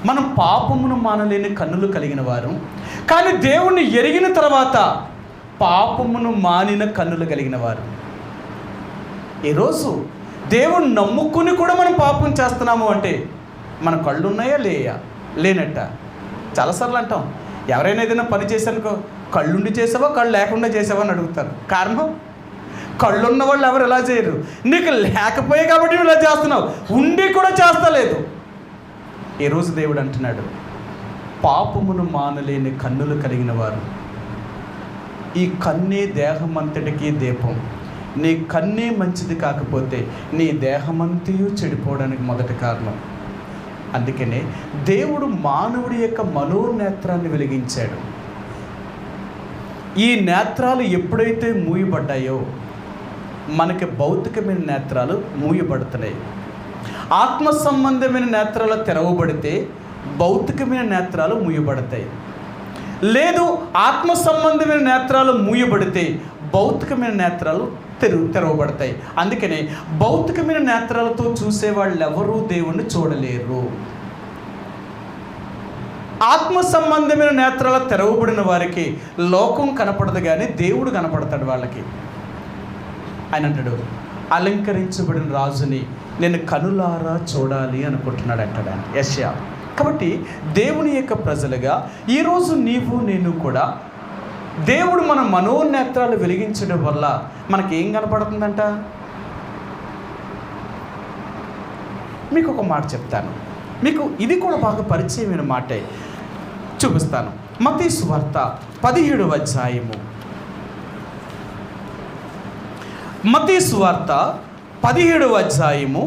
మనం పాపమును మానలేని కన్నులు కలిగిన వారు, కానీ దేవుణ్ణి ఎరిగిన తర్వాత పాపమును మానిన కన్నులు కలిగిన వారు. ఈరోజు దేవుణ్ణి నమ్ముకుని కూడా మనం పాపం చేస్తున్నాము అంటే మన కళ్ళు ఉన్నాయా లేనట్ట. చాలాసార్లు అంటాం, ఎవరైనా ఏదైనా పని చేశానుకో, కళ్ళుండి చేసావా కళ్ళు లేకుండా చేసావా అని అడుగుతారు. కారణం, కళ్ళున్న వాళ్ళు ఎవరు ఎలా చేయరు. నీకు లేకపోయే కాబట్టి నువ్వు ఇలా చేస్తున్నావు, ఉండి కూడా చేస్తలేదు. ఈరోజు దేవుడు అంటున్నాడు, పాపమును మానలేని కన్నులు కలిగిన వారు. ఈ కన్నే దేహం అంతటికీ దీపం. నీ కన్నే మంచిది కాకపోతే నీ దేహమంతయు చెడిపోవడానికి మొదటి కారణం. అందుకనే దేవుడు మానవుడి యొక్క మనోనేత్రాన్ని వెలిగించాడు. ఈ నేత్రాలు ఎప్పుడైతే మూయబడ్డాయో మనకి భౌతికమైన నేత్రాలు మూయబడుతున్నాయి. ఆత్మ సంబంధమైన నేత్రాలు తెరవబడితే భౌతికమైన నేత్రాలు మూయబడతాయి. లేదు, ఆత్మ సంబంధమైన నేత్రాలు మూయబడితే భౌతికమైన నేత్రాలు తెరవబడతాయి. అందుకనే భౌతికమైన నేత్రాలతో చూసేవాళ్ళు ఎవరూ దేవుణ్ణి చూడలేరు. ఆత్మ సంబంధమైన నేత్రాలు తెరవబడిన వారికి లోకం కనపడదు, కానీ దేవుడు కనపడతాడు వాళ్ళకి. ఆయన అంటాడు, అలంకరించబడిన రాజుని నేను కనులారా చూడాలి అనుకుంటున్నాడు అంటాడు ఆయన, యెషయా. కాబట్టి దేవుని యొక్క ప్రజలుగా ఈరోజు నీవు నేను కూడా దేవుడు మన మనోనేత్రాలు వెలిగించడం వల్ల మనకేం కనపడుతుందంట? మీకు ఒక మాట చెప్తాను, మీకు ఇది కూడా బాగా పరిచయమైన మాటే, చూపిస్తాను. మత్తయి సువార్త 17వ అధ్యాయము, మత్తయి సువార్త 17వ అధ్యాయము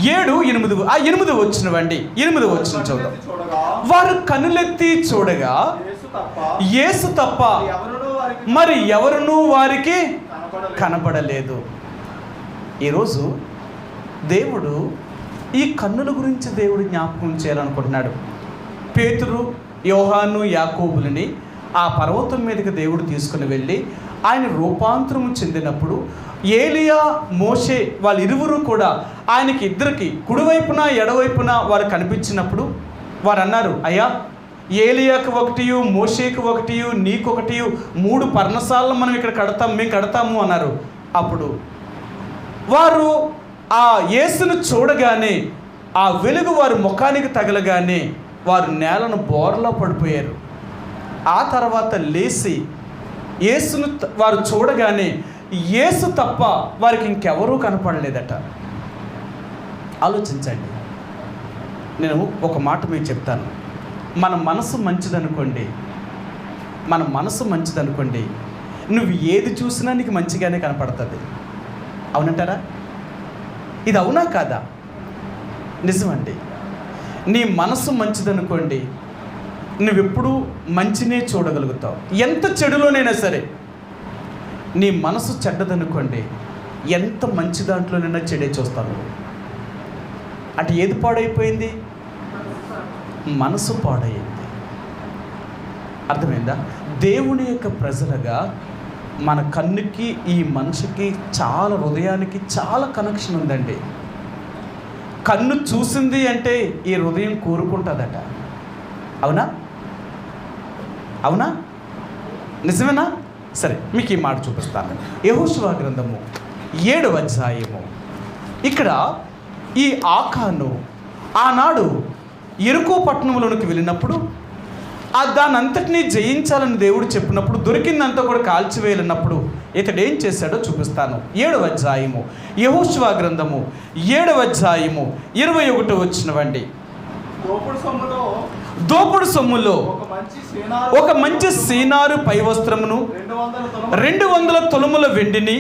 7-8 వచ్చినవండి. 8 వచ్చిన చూద్దాం. వారు కనులెత్తి చూడగా యేసు తప్ప మరి ఎవరునూ వారికి కనపడలేదు. ఈరోజు దేవుడు ఈ కన్నుల గురించి దేవుడు జ్ఞాపకం చేయాలనుకుంటున్నాడు. పేతురు, యోహాను, యాకోబులని ఆ పర్వతం మీదకి దేవుడు తీసుకుని వెళ్ళి ఆయన రూపాంతరం చెందినప్పుడు ఏలియా, మోషే వాళ్ళిరువురు కూడా ఆయనకి ఇద్దరికి కుడివైపున ఎడవైపున వారు కనిపించినప్పుడు వారు అన్నారు, అయ్యా ఏలియాకు ఒకటియు, మోషేకు ఒకటియు, నీకొకటియు 3 పర్ణశాలను మనం ఇక్కడ మేము కడతాము అన్నారు. అప్పుడు వారు ఆ యేసును చూడగానే ఆ వెలుగు వారి ముఖానికి తగలగానే వారు నేలను బోర్లా పడిపోయారు. ఆ తర్వాత లేచి యేసును వారు చూడగానే యేసు తప్ప వారికి ఇంకెవరూ కనపడలేదట. ఆలోచించండి. నేను ఒక మాట మీకు చెప్తాను. మన మనసు మంచిదనుకోండి, నువ్వు ఏది చూసినా నీకు మంచిగానే కనపడుతుంది. అవునంటారా? ఇది అవునా కాదా? నిజమండి. నీ మనసు మంచిదనుకోండి, నువ్వెప్పుడూ మంచినే చూడగలుగుతావు. ఎంత చెడులోనైనా సరే. నీ మనసు చెడ్డదనుకోండి, ఎంత మంచి దాంట్లోనైనా చెడే చూస్తాను. అంటే ఏది పాడైపోయింది? మనసు పాడైంది. అర్థమైందా? దేవుని యొక్క ప్రజలుగా మన కన్నుకి ఈ మనిషికి చాలా, హృదయానికి చాలా కనెక్షన్ ఉందండి. కన్ను చూసింది అంటే ఈ హృదయం కోరుకుంటుందట. అవునా? అవునా? నిజమేనా? సరే, మీకు ఈ మాట చూపిస్తాను. యెహోషువ గ్రంథము 7వ అధ్యాయము. ఇక్కడ ఈ ఆకాను ఆనాడు యెరికో పట్టణంలోనికి వెళ్ళినప్పుడు దాని అంతటినీ జయించాలని దేవుడు చెప్పినప్పుడు దొరికిందంతా కూడా కాల్చివేయాలన్నప్పుడు ఇతడు ఏం చేశాడో చూపిస్తాను. 7వ అధ్యాయము, యెహోషువ గ్రంథము 7వ అధ్యాయము 21వ వచనమండి. దోపుడు సొమ్ములో ఒక మంచి సీనారు పై వస్త్రమును 200 తులముల వెండిని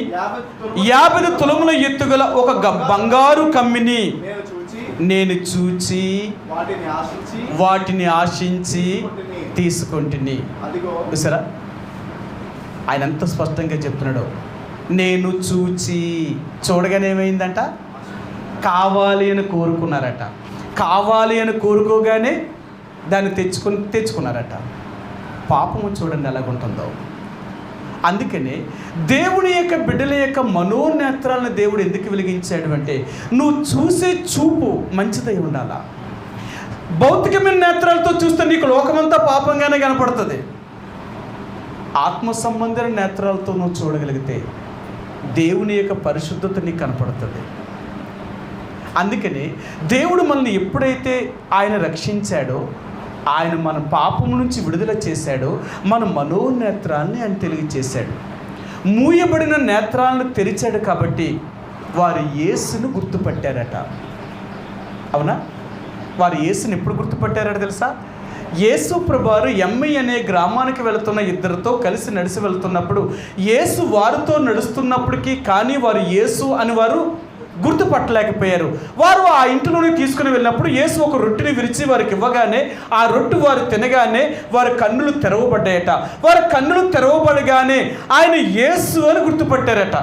50 తులముల ఎత్తుగల ఒక బంగారు కమ్మిని నేను చూచి వాటిని ఆశించి తీసుకుంటుని. చూసారా ఆయన ఎంత స్పష్టంగా చెప్తున్నాడు. నేను చూచి, చూడగానే ఏమైందంట? కావాలి అని కోరుకున్నారట. కావాలి అని కోరుకోగానే దాన్ని తెచ్చుకున్నారట. పాపము చూడండి ఎలాగుంటుందో. అందుకనే దేవుని యొక్క బిడ్డల యొక్క మనోనేత్రాలను దేవుడు ఎందుకు వెలిగించాడు అంటే, నువ్వు చూసే చూపు మంచిదై ఉండాలా. భౌతికమైన నేత్రాలతో చూస్తే నీకు లోకమంతా పాపంగానే కనపడుతుంది. ఆత్మ సంబంధమైన నేత్రాలతో నువ్వు చూడగలిగితే దేవుని యొక్క పరిశుద్ధత నీకు కనపడుతుంది. అందుకని దేవుడు మనల్ని ఎప్పుడైతే ఆయన రక్షించాడో, ఆయన మన పాపం నుంచి విడుదల చేశాడో, మన మనోనేత్రాన్ని ఆయన తెలియచేశాడు. మూయబడిన నేత్రాలను తెరిచాడు కాబట్టి వారు యేసును గుర్తుపట్టారట. అవునా? వారు యేసుని ఎప్పుడు గుర్తుపట్టారట తెలుసా? యేసు ప్రభువారు ఎమ్మై అనే గ్రామానికి వెళుతున్న ఇద్దరితో కలిసి నడిచి వెళ్తున్నప్పుడు యేసు వారితో నడుస్తున్నప్పటికీ కానీ వారు యేసు అని వారు గుర్తుపట్టలేకపోయారు. వారు ఆ ఇంటిలోకి తీసుకుని వెళ్ళినప్పుడు యేసు ఒక రొట్టెని విరిచి వారికి ఇవ్వగానే ఆ రొట్టె వారు తినగానే వారి కన్నులు తెరవబడ్డాయట. వారి కన్నులు తెరవబడగానే ఆయన యేసు అని గుర్తుపట్టారట.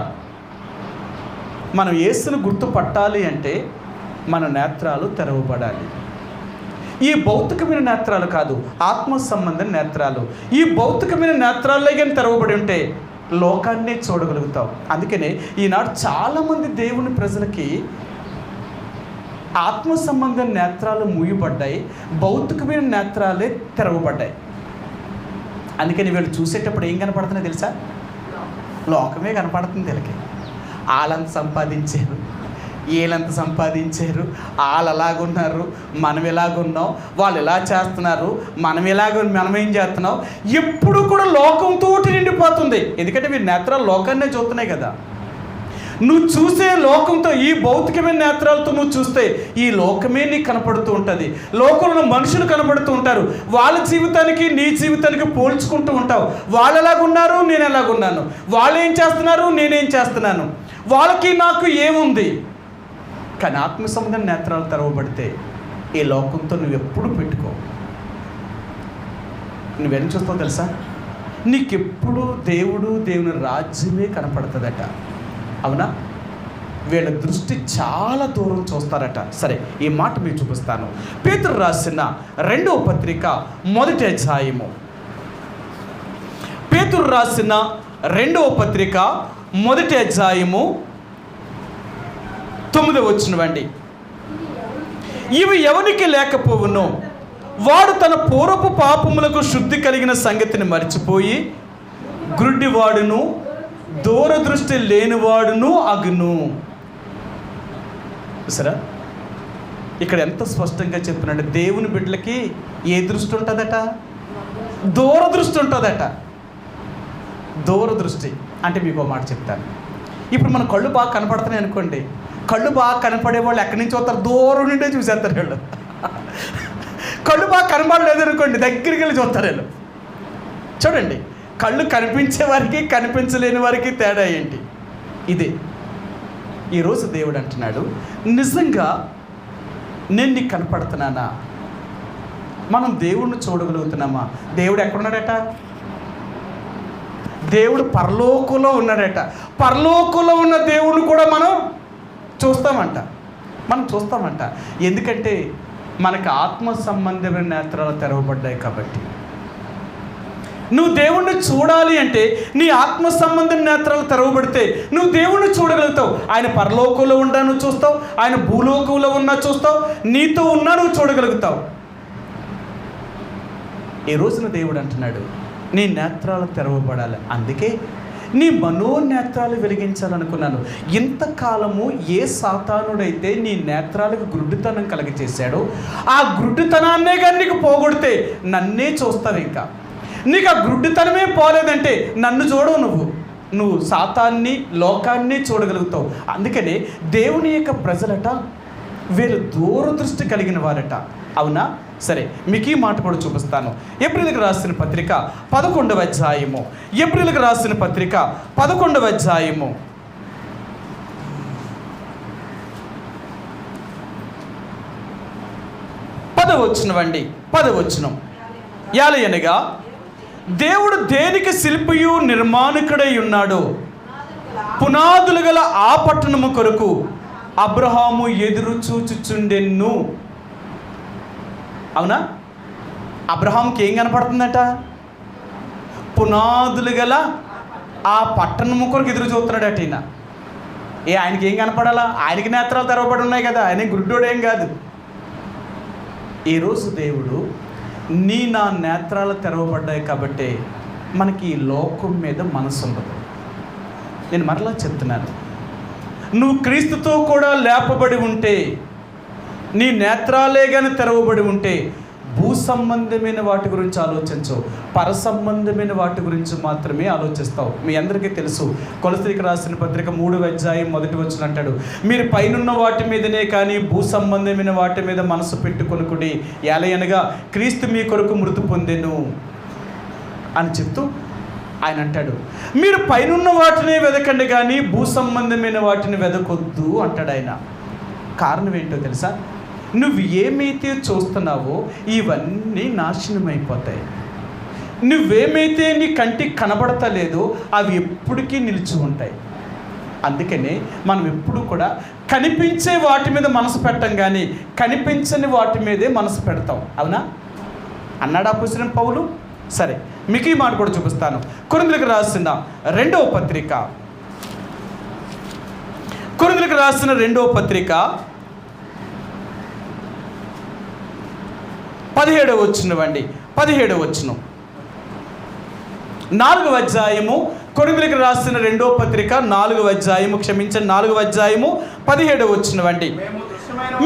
మనం యేసును గుర్తుపట్టాలి అంటే మన నేత్రాలు తెరవబడాలి. ఈ భౌతికమైన నేత్రాలు కాదు, ఆత్మ సంబంధ నేత్రాలు. ఈ భౌతికమైన నేత్రాలే కానీ తెరవబడి ఉంటే లోకాన్నే చూడగలుగుతాం. అందుకనే ఈనాడు చాలామంది దేవుని ప్రజలకి ఆత్మ సంబంధ నేత్రాలు మూయబడ్డాయి, భౌతికమైన నేత్రాలే తెరవబడ్డాయి. అందుకని వీళ్ళు చూసేటప్పుడు ఏం కనపడుతున్నాయి తెలుసా? లోకమే కనపడుతుంది. వీళ్ళకి వాళ్ళంత సంపాదించారు, వీళ్ళంత సంపాదించారు, వాళ్ళు ఎలాగున్నారు, మనం ఎలాగున్నాం, వాళ్ళు ఎలా చేస్తున్నారు, మనం ఏం చేస్తున్నాం, ఎప్పుడు కూడా లోకంతో నిండిపోతుంది. ఎందుకంటే వీరి నేత్రాలు లోకాన్నే చూస్తున్నాయి కదా. నువ్వు చూసే లోకంతో, ఈ భౌతికమైన నేత్రాలతో నువ్వు చూస్తే ఈ లోకమే నీకు కనపడుతూ ఉంటుంది. లోకంలో మనుషులు కనపడుతూ ఉంటారు. వాళ్ళ జీవితానికి నీ జీవితానికి పోల్చుకుంటూ ఉంటావు. వాళ్ళు ఎలాగున్నారు, నేను ఎలాగున్నాను, వాళ్ళు ఏం చేస్తున్నారు, నేనేం చేస్తున్నాను, వాళ్ళకి నాకు ఏముంది. కానీ ఆత్మ సంబంధ నేత్రాలు తెరవబడితే ఈ లోకంతో నువ్వు ఎప్పుడు పెట్టుకో. నువ్వేం చూస్తావు తెలుసా? నీకెప్పుడు దేవుని రాజ్యమే కనపడుతుందట. అవునా? వీళ్ళ దృష్టి చాలా దూరం చూస్తారట. సరే, ఈ మాట మీకు చూపిస్తాను. పేతురు రాసిన 2వ పత్రిక 1వ అధ్యాయము. పేతురు రాసిన 2వ పత్రిక 1వ అధ్యాయము 9వ వచనమండి. ఇవి ఎవనికి లేకపోవునో వాడు తన పూర్వపు పాపములకు శుద్ధి కలిగిన సంగతిని మర్చిపోయి గ్రుడ్డివాడును దూరదృష్టి లేనివాడును అగును. సరే, ఇక్కడ ఎంత స్పష్టంగా చెప్తున్నాడు. దేవుని బిడ్డలకి ఏ దృష్టి ఉంటుందట? దూరదృష్టి ఉంటుందట. దూరదృష్టి అంటే మీకు ఒక మాట చెప్తాను. ఇప్పుడు మన కళ్ళు బాగా కనపడుతున్నాయి అనుకోండి, కళ్ళు బాగా కనపడే వాళ్ళు ఎక్కడి నుంచి వస్తారు? దూరం నుండే చూసేస్తారు వీళ్ళు. కళ్ళు బాగా కనపడలేదు అనుకోండి, దగ్గరికి వెళ్ళి చూస్తారు వీళ్ళు. చూడండి, కళ్ళు కనిపించే వారికి కనిపించలేని వారికి తేడా ఏంటి? ఇదే ఈరోజు దేవుడు అంటున్నాడు, నిజంగా నేను నీకు కనపడుతున్నానా? మనం దేవుణ్ణి చూడగలుగుతున్నామా? దేవుడు ఎక్కడున్నాడట? దేవుడు పరలోకంలో ఉన్నాడట. పరలోకంలో ఉన్న దేవుడిని కూడా మనం చూస్తామంట. ఎందుకంటే మనకు ఆత్మ సంబంధమైన నేత్రాలు తెరవబడ్డాయి కాబట్టి. నువ్వు దేవుణ్ణి చూడాలి అంటే నీ ఆత్మ సంబంధం నేత్రాలు తెరవబడితే నువ్వు దేవుణ్ణి చూడగలుగుతావు. ఆయన పరలోకంలో ఉన్నా నువ్వు చూస్తావు, ఆయన భూలోకంలో ఉన్నా చూస్తావు, నీతో ఉన్నా నువ్వు చూడగలుగుతావు. ఈ రోజున దేవుడు అంటున్నాడు నీ నేత్రాలు తెరవబడాలి. అందుకే నీ మనోనేత్రాలు వెలిగించాలనుకున్నాను. ఇంతకాలము ఏ సాతానుడైతే నీ నేత్రాలకు గుడ్డితనం కలిగచేశాడో ఆ గుడ్డితనాన్నే కానీ నీకు పోగొడితే నన్నే చూస్తావు. ఇంకా నీకు ఆ గుడ్డితనమే పోలేదంటే నన్ను చూడవు, నువ్వు సాతాన్ని లోకాన్ని చూడగలుగుతావు. అందుకనే దేవుని యొక్క ప్రజలట వీరు దూరదృష్టి కలిగిన వారట. అవునా? సరే, మీకు ఈ మాట కూడా చూపిస్తాను. ఏప్రిల్కి రాసిన పత్రిక 11వ అధ్యాయము. ఏప్రిల్కి రాసిన పత్రిక 11వ అధ్యాయము 10వ వచనం అండి. 10వ వచనం. యాలయనగా దేవుడు దేనికి శిల్పియు నిర్మాణకుడై ఉన్నాడో పునాదులు గల ఆ పట్టణము కొరకు అబ్రహాము ఎదురు చూచుచుండెను. అవునా? అబ్రహాంకి ఏం కనపడుతుందట? పునాదులు గల ఆ పట్టణము కొరకు ఎదురు చూస్తున్నాడట. ఈయన ఆయనకి ఏం కనపడాలా? ఆయనకి నేత్రాలు తెరవబడి ఉన్నాయి కదా, ఆయన గుడ్డోడేం కాదు. ఈరోజు దేవుడు నా నేత్రాలు తెరవబడ్డాయి కాబట్టి మనకి ఈ లోకం మీద మనసు ఉండదు. నేను మరలా చెప్తున్నాను, నువ్వు క్రీస్తుతో కూడా లేపబడి ఉంటే, నీ నేత్రాలే కానీ తెరవబడి ఉంటే భూ సంబంధమైన వాటి గురించి ఆలోచించవు, పర సంబంధమైన వాటి గురించి మాత్రమే ఆలోచిస్తావు. మీ అందరికీ తెలుసు, కొలసీకి రాసిన పత్రిక 3వ అధ్యాయం 1వ వచనం అంటాడు, మీరు పైనున్న వాటి మీదనే కానీ భూ సంబంధమైన వాటి మీద మనసు పెట్టుకొనుకుడి, ఏలయనగా క్రీస్తు మీ కొరకు మృతి పొందెను అని చెప్తూ ఆయన అంటాడు, మీరు పైనున్న వాటినే వెదకండి కానీ భూ సంబంధమైన వాటిని వెదకొద్దు అంటాడు ఆయన. కారణం ఏంటో తెలుసా? నువ్వు ఏమైతే చూస్తున్నావో ఇవన్నీ నాశనం అయిపోతాయి. నువ్వేమైతే నీ కంటికి కనబడతలేదో అవి ఎప్పటికీ నిలిచి ఉంటాయి. అందుకనే మనం ఎప్పుడు కూడా కనిపించే వాటి మీద మనసు పెట్టం కానీ కనిపించని వాటి మీదే మనసు పెడతాం. అవునా? అన్నాడా అపోస్తలుడైన పౌలు? సరే, మీకు ఈ మాట కూడా చూపిస్తాను. కొరింథీయులకు రాసిన 2వ పత్రిక, కొరింథీయులకు రాసిన 2వ పత్రిక 17వ వచనం అండి. 17వ వచనం. 4వ అధ్యాయము, కొరింథీయులకు రాసిన 2వ పత్రిక 4వ అధ్యాయము, క్షమించండి 4వ అధ్యాయము 17వ వచనం అండి.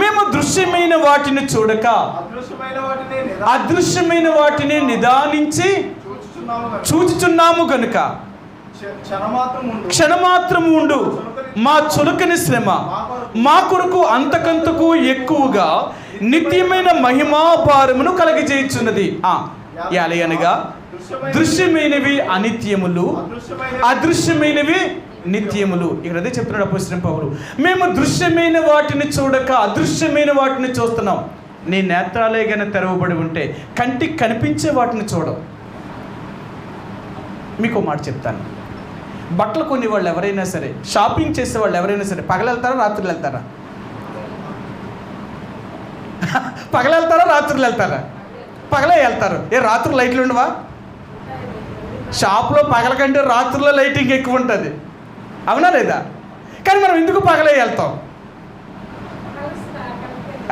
మేము దృశ్యమైన వాటిని చూడక అదృశ్యమైన వాటిని నిదానించి చూచుచున్నాము గనుక క్షణమాత్రము ఉండు మా చులకని శ్రమ మా కొరకు అంతకంతకు ఎక్కువగా నిత్యమైన మహిమాభారమును కలగజేయుచున్నది. యాలయనగా దృశ్యమైనవి అనిత్యములు, అదృశ్యమైనవి నిత్యములు. ఇక్కడ అదే చెప్తున్నాడు అపోస్తలుడైన పౌలు. మేము దృశ్యమైన వాటిని చూడక అదృశ్యమైన వాటిని చూస్తున్నాం. నీ నేత్రాలే గాని తెరవబడి ఉంటే కంటికి కనిపించే వాటిని చూడం. మీకు మాట చెప్తాను, బట్టలు కొనే వాళ్ళు ఎవరైనా సరే, షాపింగ్ చేసే వాళ్ళు ఎవరైనా సరే పగలు వెళ్తారా రాత్రులు వెళ్తారా? పగలు వెళ్తారా రాత్రులు వెళ్తారా? పగలే వెళ్తారు. రాత్రులు లైట్లు ఉండవా? షాప్లో పగల కంటే రాత్రుల్లో లైటింగ్ ఎక్కువ ఉంటుంది. అవునా లేదా? కానీ మనం ఎందుకు పగలే వెళ్తాం?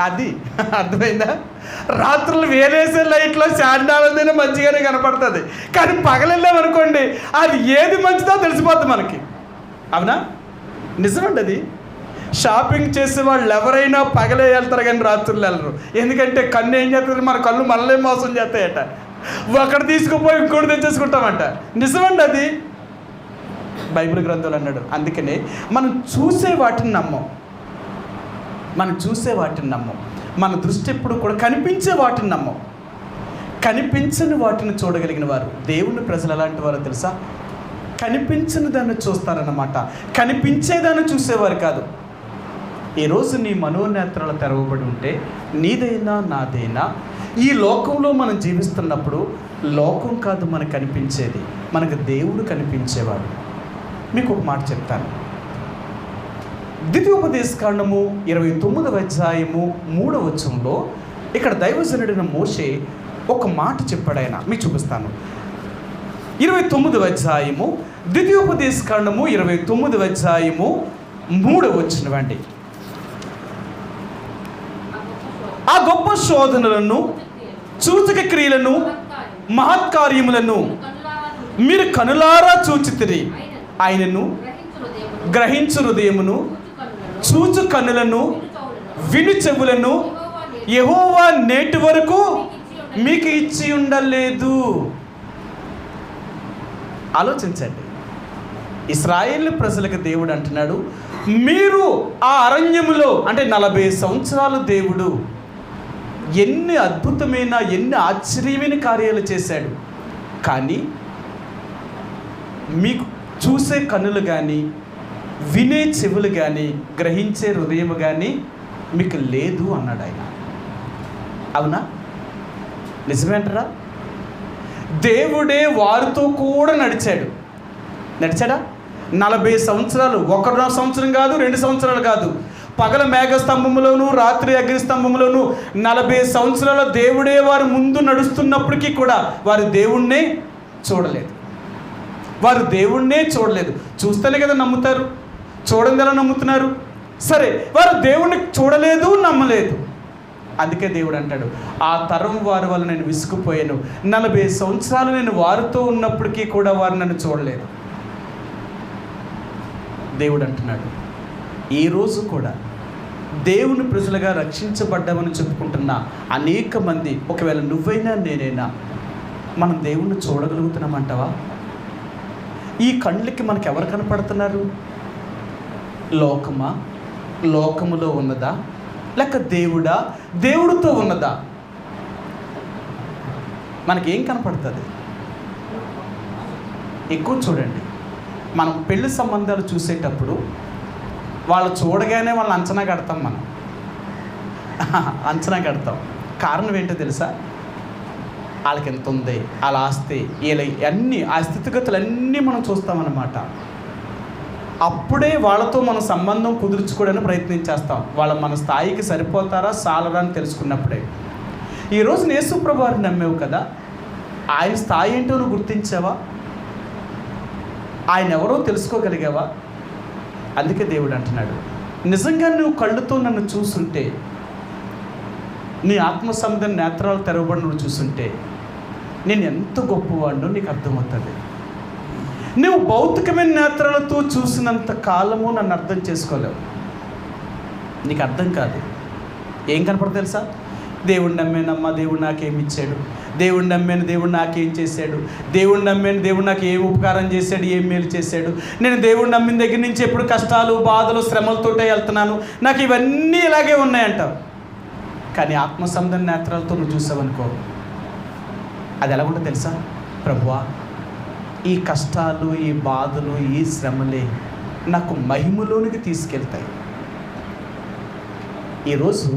అది అర్థమైందా? రాత్రులు వేరేసే లైట్లో శాండాలదైనా మంచిగానే కనపడుతుంది, కానీ పగలెళ్ళామనుకోండి అది ఏది మంచిదో తెలిసిపోద్ది మనకి. అవునా? నిజమండి అది. షాపింగ్ చేసే వాళ్ళు ఎవరైనా పగలే వెళ్తారు కానీ రాత్రులు వెళ్ళరు. ఎందుకంటే కన్ను ఏం చేస్తుంది? మన కళ్ళు మనలే మోసం చేస్తాయట. ఒకటి తీసుకుపోయి ఇంకోటి తెచ్చేసుకుంటామంట. నిజమండి అది. బైబిల్ గ్రంథాలు అన్నాడు. అందుకనే మనం చూసే వాటిని నమ్మం, మన దృష్టి ఎప్పుడు కూడా కనిపించే వాటిని నమ్మం. కనిపించని వాటిని చూడగలిగిన వారు దేవుని ప్రజలు ఎలాంటి వారో తెలుసా? కనిపించని దాన్ని చూస్తారన్నమాట, కనిపించేదాన్ని చూసేవారు కాదు. ఈరోజు నీ మనోనేత్రాలు తెరవబడి ఉంటే నీదైనా నాదైనా ఈ లోకంలో మనం జీవిస్తున్నప్పుడు లోకం కాదు మనకు కనిపించేది, మనకు దేవుడు కనిపించేవాడు. మీకు ఒక మాట చెప్తాను. ద్వితీయోపదేశకాండము 29వ అధ్యాయము 3వ వచనంలో ఇక్కడ దైవజనుడైన మోషే ఒక మాట చెప్పాడు. ఆయన మీకు చూపిస్తాను. 29వ అధ్యాయము, ద్వితీయోపదేశకాండము 29వ అధ్యాయము 3వ వచనం అండి. ఆ గొప్ప శోధనలను, సూచక క్రియలను, మహత్కార్యములను మీరు కనులారా చూచితిరి. ఆయనను గ్రహించు హృదయమును, చూచు కన్నులను, విను చెవులను యెహోవా నేటి వరకు మీకు ఇచ్చి ఉండలేదు. ఆలోచించండి. ఇశ్రాయేలు ప్రజలకు దేవుడు అంటున్నాడు, మీరు ఆ అరణ్యములో అంటే 40 సంవత్సరాలు దేవుడు ఎన్ని అద్భుతమైన, ఎన్ని ఆశ్చర్యమైన కార్యాలు చేశాడు. కానీ మీకు చూసే కన్నులు కానీ, వినే చెవులు కానీ, గ్రహించే హృదయం కానీ మీకు లేదు అన్నాడు ఆయన. అవునా? నిజమేంటారా? దేవుడే వారితో కూడా నడిచాడా? 40 సంవత్సరాలు, 1 సంవత్సరం కాదు, 2 సంవత్సరాలు కాదు, పగల మేఘస్తంభములోను, రాత్రి అగ్నిస్తంభములోను 40 సంవత్సరాల దేవుడే వారు ముందు నడుస్తున్నప్పటికీ కూడా వారు దేవుణ్ణే చూడలేదు. చూస్తేనే కదా నమ్ముతారు, చూడండి ఎలా నమ్ముతున్నారు? సరే, వారు దేవుణ్ణి చూడలేదు, నమ్మలేదు. అందుకే దేవుడు అంటాడు, ఆ తరం వారి వల్ల నేను విసుగుపోయాను. 40 సంవత్సరాలు నేను వారితో ఉన్నప్పటికీ కూడా వారు నన్ను చూడలేదు. దేవుడు అంటున్నాడు, ఈరోజు కూడా దేవుని ప్రజలుగా రక్షించబడ్డామని చెప్పుకుంటున్న అనేక మంది, ఒకవేళ నువ్వైనా నేనైనా, మనం దేవుణ్ణి చూడగలుగుతున్నామంటావా? ఈ కళ్ళకి మనకు ఎవరు కనపడుతున్నారు? లోకమా? లోకములో ఉన్నదా? లేక దేవుడా? దేవుడితో ఉన్నదా? మనకేం కనపడుతుంది? ఎక్కువ చూడండి, మనం పెళ్లి సంబంధాలు చూసేటప్పుడు వాళ్ళు చూడగానే వాళ్ళని అంచనా కడతాం. కారణం ఏంటో తెలుసా? వాళ్ళకి ఎంత ఉంది, వాళ్ళ ఆస్తి, వీళ్ళ అన్నీ, ఆ స్థితిగతులన్నీ మనం చూస్తామన్నమాట. అప్పుడే వాళ్ళతో మన సంబంధం కుదుర్చుకోవడానికి ప్రయత్నించేస్తాం. వాళ్ళు మన స్థాయికి సరిపోతారా, సాలరా అని తెలుసుకున్నప్పుడే. ఈరోజు యేసు ప్రభువు వారిని నమ్మేవు కదా, ఆయన స్థాయి ఏంటో నువ్వు గుర్తించావా? ఆయన ఎవరో తెలుసుకోగలిగావా? అందుకే దేవుడు అంటున్నాడు, నిజంగా నువ్వు కళ్ళుతో నన్ను చూసుంటే, నీ ఆత్మ సంబంధం నేత్రాలు తెరవబడి నువ్వు చూసుంటే నేను ఎంత గొప్పవాడినో నీకు అర్థమవుతుంది. నువ్వు భౌతికమైన నేత్రాలతో చూసినంత కాలము నన్ను అర్థం చేసుకోలేవు, నీకు అర్థం కాదు. ఏం కనపడదు తెలుసా? దేవుడిని నమ్మానమ్మా, దేవుడు నాకేమి ఇచ్చాడు, దేవుడిని నమ్మాను, దేవుడు నాకేం చేశాడు, దేవుడిని నమ్మాను, దేవుడు నాకు ఏం ఉపకారం చేశాడు, ఏం మేలు చేశాడు, నేను దేవుడిని నమ్మిన దగ్గర నుంచి ఎప్పుడు కష్టాలు, బాధలు, శ్రమలతోటే వెళ్తున్నాను, నాకు ఇవన్నీ ఇలాగే ఉన్నాయంటావు. కానీ ఆత్మ సంబంధ నేత్రాలతో నువ్వు చూసావనుకో, అది ఎలా ఉంటుంది తెలుసా? ప్రభువా, ఈ కష్టాలు, ఈ బాధలు, ఈ శ్రమలే నాకు మహిమలోనికి తీసుకెళ్తాయి. ఈరోజు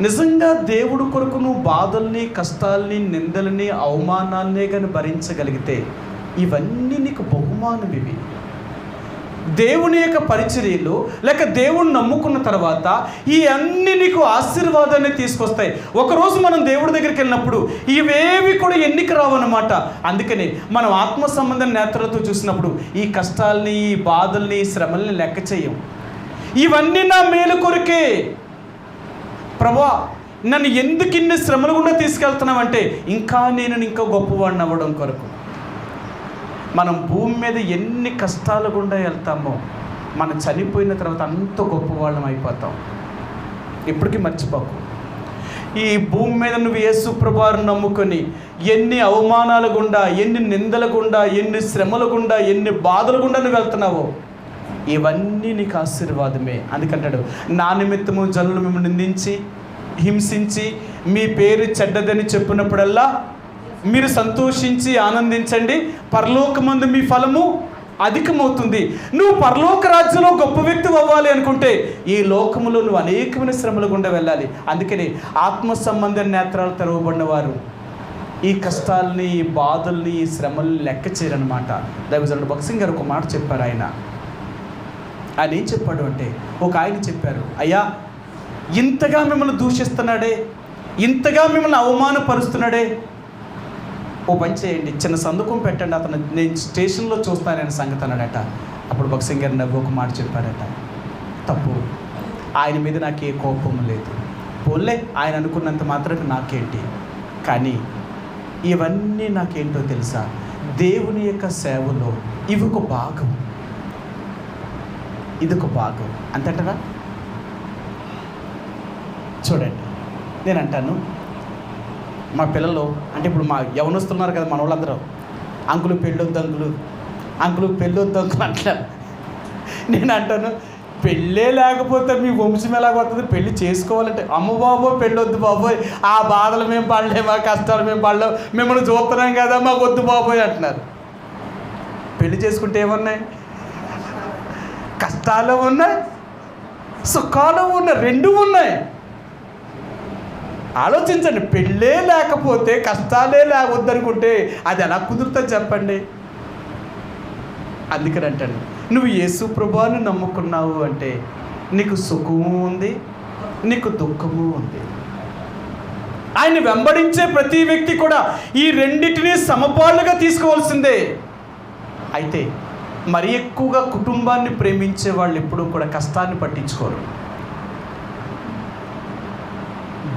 నిజంగా దేవుడు కొరకు నువ్వు బాధల్ని, కష్టాల్ని, నిందల్ని, అవమానాలనే కానీ భరించగలిగితే ఇవన్నీ నీకు బహుమానం. ఇవి దేవుని యొక్క పరిచర్యలు లేక దేవుణ్ణి నమ్ముకున్న తర్వాత ఈ అన్నీ నీకు ఆశీర్వాదాన్ని తీసుకొస్తాయి. ఒకరోజు మనం దేవుడి దగ్గరికి వెళ్ళినప్పుడు ఇవేవి కూడా ఎన్నిక రావన్నమాట. అందుకని మనం ఆత్మ సంబంధం నేత్రాలతో చూసినప్పుడు ఈ కష్టాల్ని, ఈ బాధల్ని, ఈ శ్రమల్ని లెక్క చేయం. ఇవన్నీ నా మేలు కొరకే. ప్రభువా, నన్ను ఎందుకు ఇన్ని శ్రమలు గుండా తీసుకెళ్తున్నావంటే ఇంకా గొప్పవాడిని అవ్వడం కొరకు. మనం భూమి మీద ఎన్ని కష్టాలు గుండా వెళ్తామో మనం చనిపోయిన తర్వాత అంత గొప్పవాళ్ళం అయిపోతాం. ఇప్పటికీ మర్చిపోకు. ఈ భూమి మీద నువ్వు యేసు ప్రభువుని నమ్ముకొని ఎన్ని అవమానాల గుండా, ఎన్ని నిందల గుండా, ఎన్ని శ్రమల గుండా, ఎన్ని బాధల గుండా నువ్వు వెళ్తున్నావో ఇవన్నీ నీకు ఆశీర్వాదమే. అందుకంటాడు, నా నిమిత్తము జనులు మిమ్మల్ని నిందించి, హింసించి, మీ పేరు చెడ్డదని చెప్పినప్పుడల్లా మీరు సంతోషించి ఆనందించండి, పరలోకమందు మీ ఫలము అధికమవుతుంది. నువ్వు పరలోక రాజ్యంలో గొప్ప వ్యక్తి అవ్వాలి అనుకుంటే ఈ లోకములో నువ్వు అనేకమైన శ్రమల గుండా వెళ్ళాలి. అందుకని ఆత్మ సంబంధ నేత్రాలు తెరవబడిన వారు ఈ కష్టాలని, ఈ బాధల్ని, ఈ శ్రమల్ని లెక్క చేయరనమాట. దైవజనుడు భగత్ సింగ్ గారు ఒక మాట చెప్పారు. ఆయన ఏం చెప్పాడు అంటే, ఒక ఆయన చెప్పారు, అయ్యా ఇంతగా మిమ్మల్ని దూషిస్తున్నాడే, ఇంతగా మిమ్మల్ని అవమానపరుస్తున్నాడే, ఓ పని చేయండి, చిన్న సందుకం పెట్టండి, అతను నేను స్టేషన్లో చూస్తానని సంగతి అన్నాడట. అప్పుడు భగత్ గారు నవ్వు ఒక మాట చెప్పాడట, తప్పు, ఆయన మీద నాకే కోపం లేదు, పోలే ఆయన అనుకున్నంత మాత్రం నాకేంటి, కానీ ఇవన్నీ నాకేంటో తెలుసా, దేవుని యొక్క సేవలో ఇవి ఒక భాగం, ఇదొక భాగం అంతటరా. చూడండి, నేను అంటాను, మా పిల్లలు అంటే ఇప్పుడు మా యవనస్తున్నారు కదా, మన వాళ్ళందరూ అంకులు పెళ్ళొద్దు అంకులు, అంకులు పెళ్ళొద్దు అంకులు అంటారు. నేను అంటాను, పెళ్ళే లేకపోతే మీ వంశం ఎలాగొస్తుంది, పెళ్ళి చేసుకోవాలంటే అమ్మ బాబో పెళ్ళొద్దు బాబోయ్, ఆ బాధలు మేము పడలేము, ఆ కష్టాలు మేము పడలేము, మిమ్మల్ని చూస్తున్నాం కదా మాకు వద్దు బాబోయ్ అంటున్నారు. పెళ్లి చేసుకుంటే ఏమున్నాయి, కష్టాలు ఉన్నాయి, సుఖాలు ఉన్నాయి, రెండు ఉన్నాయి. ఆలోచించండి, పెళ్ళే లేకపోతే కష్టాలే లేవద్దనుకుంటే అది ఎలా కుదురుతుంది చెప్పండి. అందుకని అంటాను, నువ్వు యేసు ప్రభువుని నమ్ముకున్నావు అంటే నీకు సుఖము ఉంది, నీకు దుఃఖము ఉంది. ఆయన వెంబడించే ప్రతి వ్యక్తి కూడా ఈ రెండింటినీ సమపాలుగా తీసుకోవాల్సిందే. అయితే మరి ఎక్కువగా కుటుంబాన్ని ప్రేమించే వాళ్ళు ఎప్పుడూ కూడా కష్టాన్ని పట్టించుకోరు.